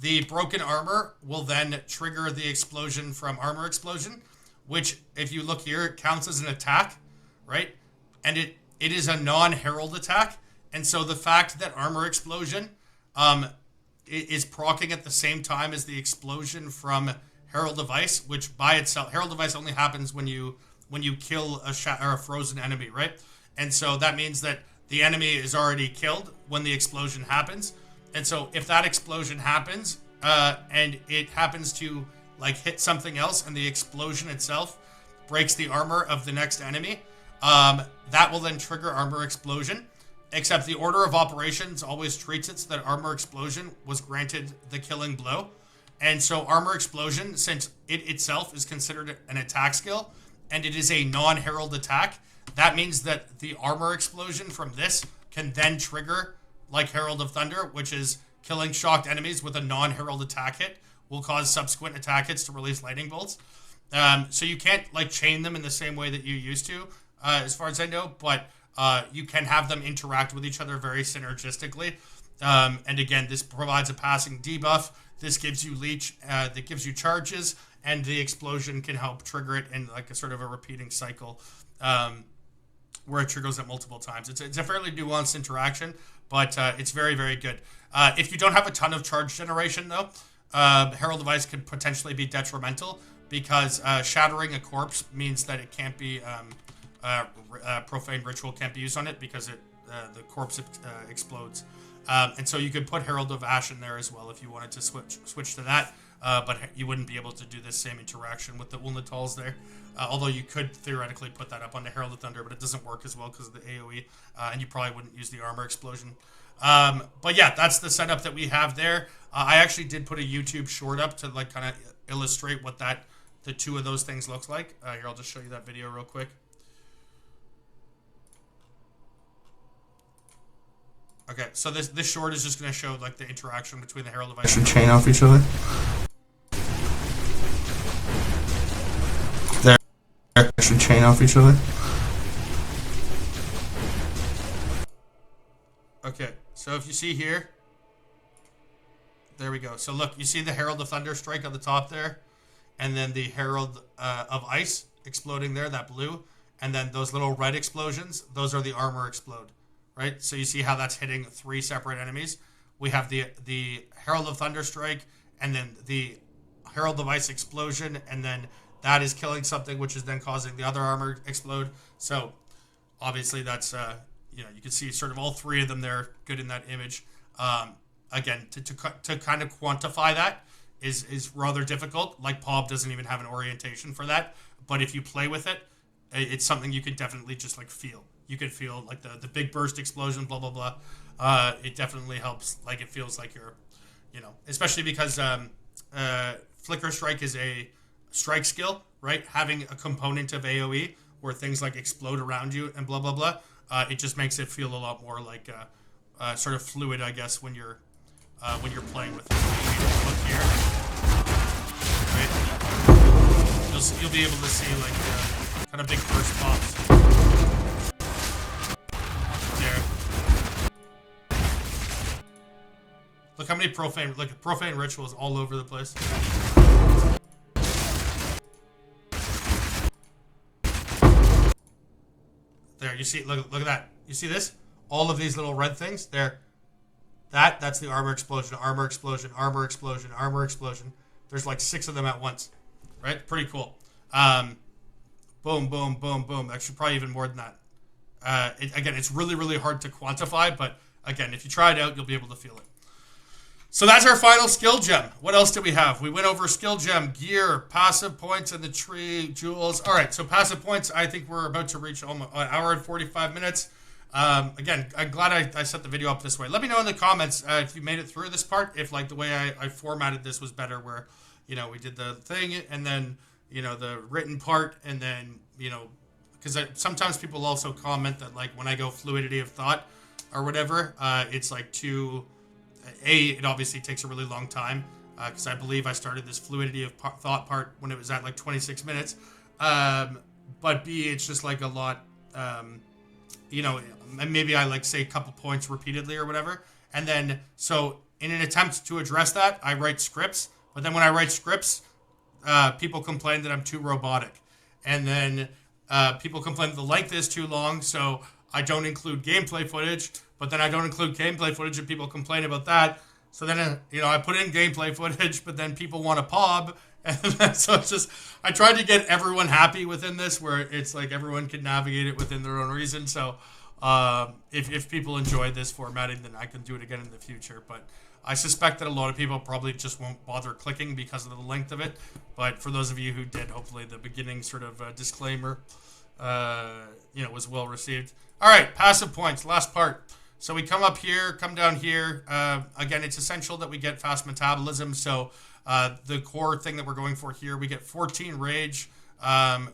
The broken armor will then trigger the explosion from Armor Explosion, which, if you look here, it counts as an attack, right? And it is a non-herald attack. And so the fact that Armor Explosion is proccing at the same time as the explosion from Herald of Ice, which by itself, Herald of Ice only happens when you kill a frozen enemy, right? And so that means that the enemy is already killed when the explosion happens. And so if that explosion happens and it happens to like hit something else and the explosion itself breaks the armor of the next enemy, that will then trigger Armor Explosion. Except the order of operations always treats it so that Armor Explosion was granted the killing blow. And so Armor Explosion, since it itself is considered an attack skill and it is a non-herald attack, that means that the Armor Explosion from this can then trigger like Herald of Thunder, which is killing shocked enemies with a non-herald attack hit will cause subsequent attack hits to release lightning bolts. So you can't like chain them in the same way that you used to, as far as I know, but you can have them interact with each other very synergistically. And again, this provides a passing debuff. This gives you leech, that gives you charges, and the explosion can help trigger it in like a sort of a repeating cycle, where it triggers it multiple times. It's a fairly nuanced interaction, but it's very, very good. If you don't have a ton of charge generation, though, Herald of Ice could potentially be detrimental because shattering a corpse means that it can't be profane ritual can't be used on it because the corpse explodes. And so you could put Herald of Ash in there as well if you wanted to switch to that, but you wouldn't be able to do this same interaction with the Ulnatals there. Although you could theoretically put that up on the Herald of Thunder, but it doesn't work as well because of the AoE, and you probably wouldn't use the Armor Explosion. But yeah, that's the setup that we have there. I actually did put a YouTube short up to like kind of illustrate what the two of those things looks like. Here, I'll just show you that video real quick. Okay, so this short is just going to show like the interaction between the Herald of Ice. Should chain off each other. There, should chain off each other. Okay, so if you see here, there we go. So look, you see the Herald of Thunderstrike on the top there, and then the Herald of Ice exploding there, that blue, and then those little red explosions, those are the armor explode, right? So you see how that's hitting 3 separate enemies. We have the Herald of Thunderstrike, and then the Herald of Ice explosion, and then that is killing something, which is then causing the other armor explode. So obviously that's you know, you can see sort of all 3 of them there, good in that image. Again, to kind of quantify that is rather difficult. Like PoB doesn't even have an orientation for that, but if you play with it, it's something you can definitely just like feel. You can feel like the big burst explosion, blah blah blah. It definitely helps. Like it feels like you're, you know, especially because Flicker Strike is a strike skill, right? Having a component of AOE where things like explode around you and blah blah blah. It just makes it feel a lot more like sort of fluid, I guess, when you're playing with it. Look here, right? You'll be able to see like kind of big burst pops there. Look how many profane rituals all over the place. There, you see, look at that. You see this? All of these little red things there. That's the armor explosion, armor explosion, armor explosion, armor explosion. There's like 6 of them at once, right? Pretty cool. Boom, boom, boom, boom. Actually, probably even more than that. Again, it's really, really hard to quantify, but again, if you try it out, you'll be able to feel it. So that's our final skill gem. What else did we have? We went over skill gem, gear, passive points, and the tree, jewels. All right, so passive points, I think we're about to reach almost an hour and 45 minutes. Again, I'm glad I set the video up this way. Let me know in the comments if you made it through this part, if like the way I formatted this was better, where, you know, we did the thing and then, you know, the written part, and then, you know, because sometimes people also comment that like when I go fluidity of thought or whatever, it's like too... it obviously takes a really long time because I believe I started this fluidity of thought part when it was at like 26 minutes. But B, it's just like a lot, you know, maybe I like say a couple points repeatedly or whatever. And then, so in an attempt to address that, I write scripts. But then when I write scripts, people complain that I'm too robotic. And then people complain that the length is too long, so I don't include gameplay footage. But then I don't include gameplay footage and people complain about that. So then, you know, I put in gameplay footage, but then people want a PoB. And so it's just, I tried to get everyone happy within this, where it's like everyone can navigate it within their own reason. So if people enjoy this formatting, then I can do it again in the future. But I suspect that a lot of people probably just won't bother clicking because of the length of it. But for those of you who did, hopefully the beginning sort of disclaimer, you know, was well received. All right, passive points, last part. So we come up here, come down here. Again, it's essential that we get fast metabolism. So the core thing that we're going for here, we get 14 rage and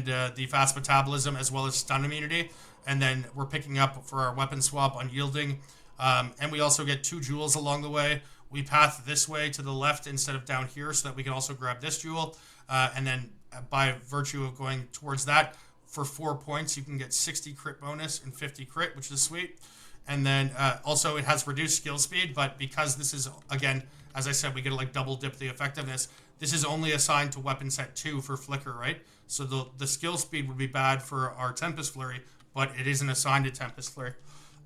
the fast metabolism, as well as stun immunity. And then we're picking up for our weapon swap unyielding. And we also get 2 jewels along the way. We path this way to the left instead of down here so that we can also grab this jewel. And then by virtue of going towards that, for 4 points, you can get 60 crit bonus and 50 crit, which is sweet. And then also it has reduced skill speed, but because this is, again, as I said, we get to like double dip the effectiveness. This is only assigned to weapon set 2 for Flicker, right? So the skill speed would be bad for our Tempest Flurry, but it isn't assigned to Tempest Flurry.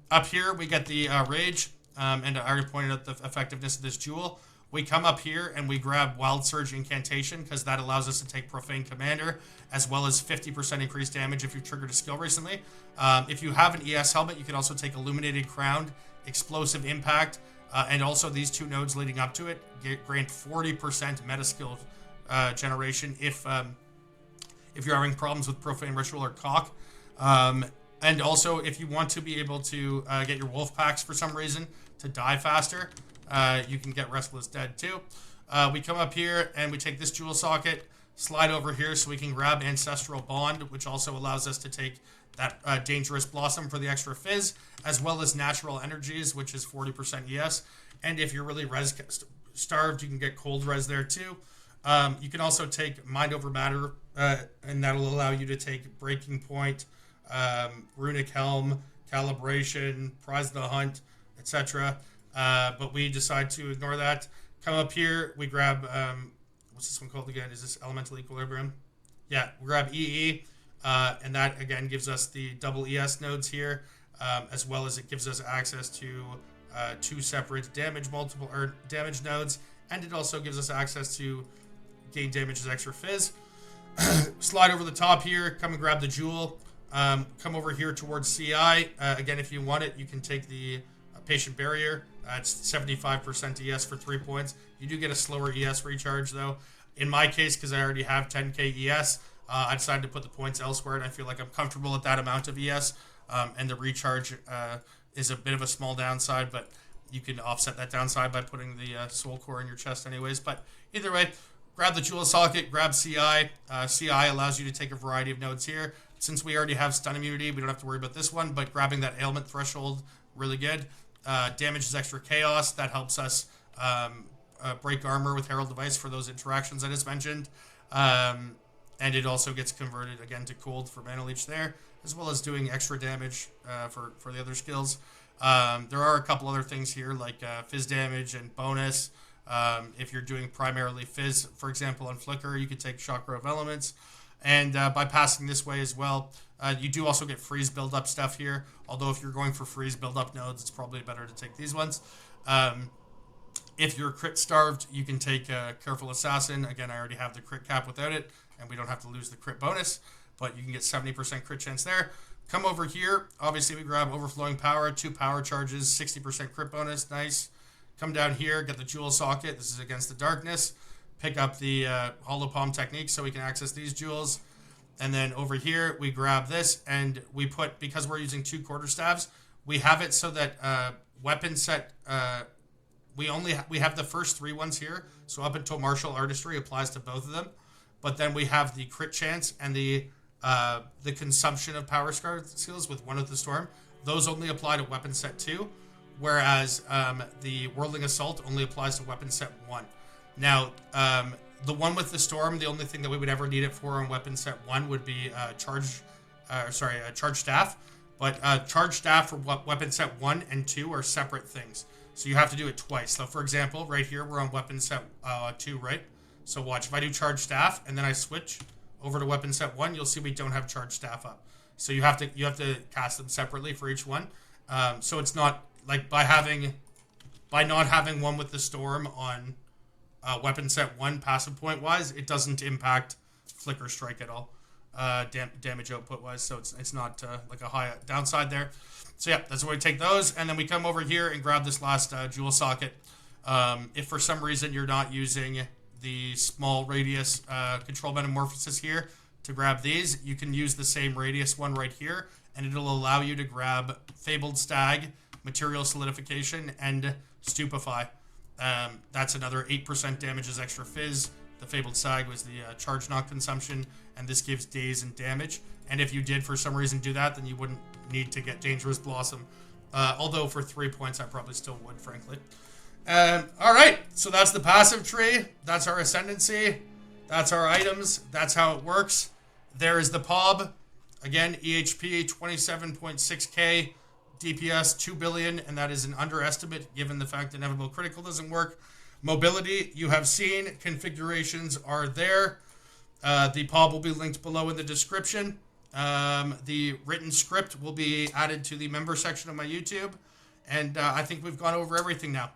Up here, we get the Rage, and I already pointed out the effectiveness of this jewel. We come up here and we grab Wild Surge Incantation because that allows us to take Profane Commander, as well as 50% increased damage if you've triggered a skill recently. If you have an ES helmet, you can also take Illuminated Crown, Explosive Impact, and also these 2 nodes leading up to it grant 40% meta skill generation if you're having problems with Profane Ritual or Cock. And also, if you want to be able to get your wolf packs for some reason to die faster, you can get Restless Dead too. We come up here and we take this jewel socket. slide over here so we can grab Ancestral Bond, which also allows us to take that Dangerous Blossom for the extra fizz, as well as Natural Energies, which is 40% ES. And if you're really res starved, you can get Cold Res there too. You can also take Mind Over Matter, and that'll allow you to take Breaking Point, Runic Helm, Calibration, Prize the Hunt, etc. But we decide to ignore that. Come up here, we grab, what's this one called again? Is this Elemental Equilibrium? Yeah, we grab EE, and that again gives us the double ES nodes here, as well as it gives us access to 2 separate damage nodes, and it also gives us access to gain damage as extra fizz. Slide over the top here, come and grab the jewel. Come over here towards CI. Again, if you want it, you can take the Patient Barrier. It's 75% ES for 3 points. You do get a slower ES recharge, though. In my case, because I already have 10k ES, I decided to put the points elsewhere, and I feel like I'm comfortable at that amount of ES. And the recharge is a bit of a small downside, but you can offset that downside by putting the Soul Core in your chest anyways. But either way, grab the Jewel Socket, grab CI. CI allows you to take a variety of nodes here. Since we already have stun immunity, we don't have to worry about this one, but grabbing that ailment threshold, really good. Damage is extra chaos. That helps us break armor with Herald Device for those interactions I just mentioned. And it also gets converted again to cold for Mana Leech there, as well as doing extra damage for the other skills. There are a couple other things here like fizz damage and bonus. If you're doing primarily fizz, for example, on Flicker, you could take Chakra of Elements. And by passing this way as well, you do also get freeze build-up stuff here. Although if you're going for freeze build-up nodes, it's probably better to take these ones. If you're crit starved, you can take Careful Assassin. Again, I already have the crit cap without it, and we don't have to lose the crit bonus. But you can get 70% crit chance there. Come over here. Obviously, we grab Overflowing Power, 2 power charges, 60% crit bonus. Nice. Come down here, get the Jewel Socket. This is against the darkness. Pick up the Hollow Palm technique so we can access these jewels. And then over here, we grab this and we put, because we're using 2 quarterstaffs, we have it so that weapon set, we have the first 3 ones here. So up until Martial Artistry applies to both of them. But then we have the crit chance and the consumption of power skills with One with the Storm. Those only apply to weapon set 2. Whereas the Whirling Assault only applies to weapon set 1. Now, the One with the Storm, the only thing that we would ever need it for on weapon set 1 would be Charge Staff. But Charge Staff for weapon set 1 and 2 are separate things. So you have to do it twice. So for example, right here, we're on weapon set 2, right? So watch, if I do Charge Staff and then I switch over to weapon set 1, you'll see we don't have Charge Staff up. So you have to cast them separately for each one. So it's not like by not having One with the Storm on weapon set 1 passive point wise, it doesn't impact Flicker Strike at all, damage output wise. So it's not like a high downside there. So yeah, that's why we take those, and then we come over here and grab this last Jewel Socket. If for some reason you're not using the small radius control metamorphosis here to grab these, you can use the same radius one right here, and it'll allow you to grab Fabled Stag, Material Solidification, and Stupefy. That's another 8% damage as extra fizz. The Fabled Stag was the charge knock consumption, and this gives daze and damage. And if you did for some reason do that, then you wouldn't need to get Dangerous Blossom. Although for 3 points, I probably still would, frankly. Alright, so that's the passive tree. That's our ascendancy. That's our items. That's how it works. There is the PoB. Again, EHP 27.6k. DPS 2 billion, and that is an underestimate given the fact that Inevitable Critical doesn't work. Mobility, you have seen. Configurations are there. The PoB will be linked below in the description. The written script will be added to the member section of my YouTube. And I think we've gone over everything now.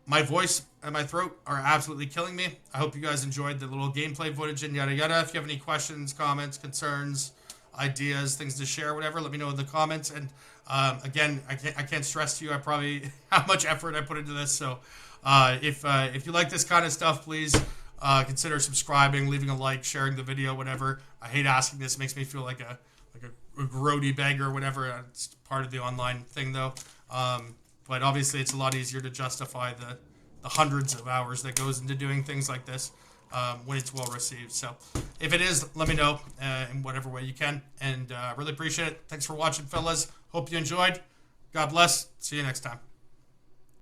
My voice and my throat are absolutely killing me. I hope you guys enjoyed the little gameplay footage and yada yada. If you have any questions, comments, concerns, ideas, things to share, whatever, let me know in the comments. And again, I can't stress to you how much effort I put into this. So if you like this kind of stuff, please consider subscribing, leaving a like, sharing the video, whatever. I hate asking this; it makes me feel like a grody beggar or whatever. It's part of the online thing, though. But obviously, it's a lot easier to justify the hundreds of hours that goes into doing things like this. when it's well received. So if it is, let me know in whatever way you can. And really appreciate it. Thanks for watching, fellas. Hope you enjoyed. God bless. See you next time.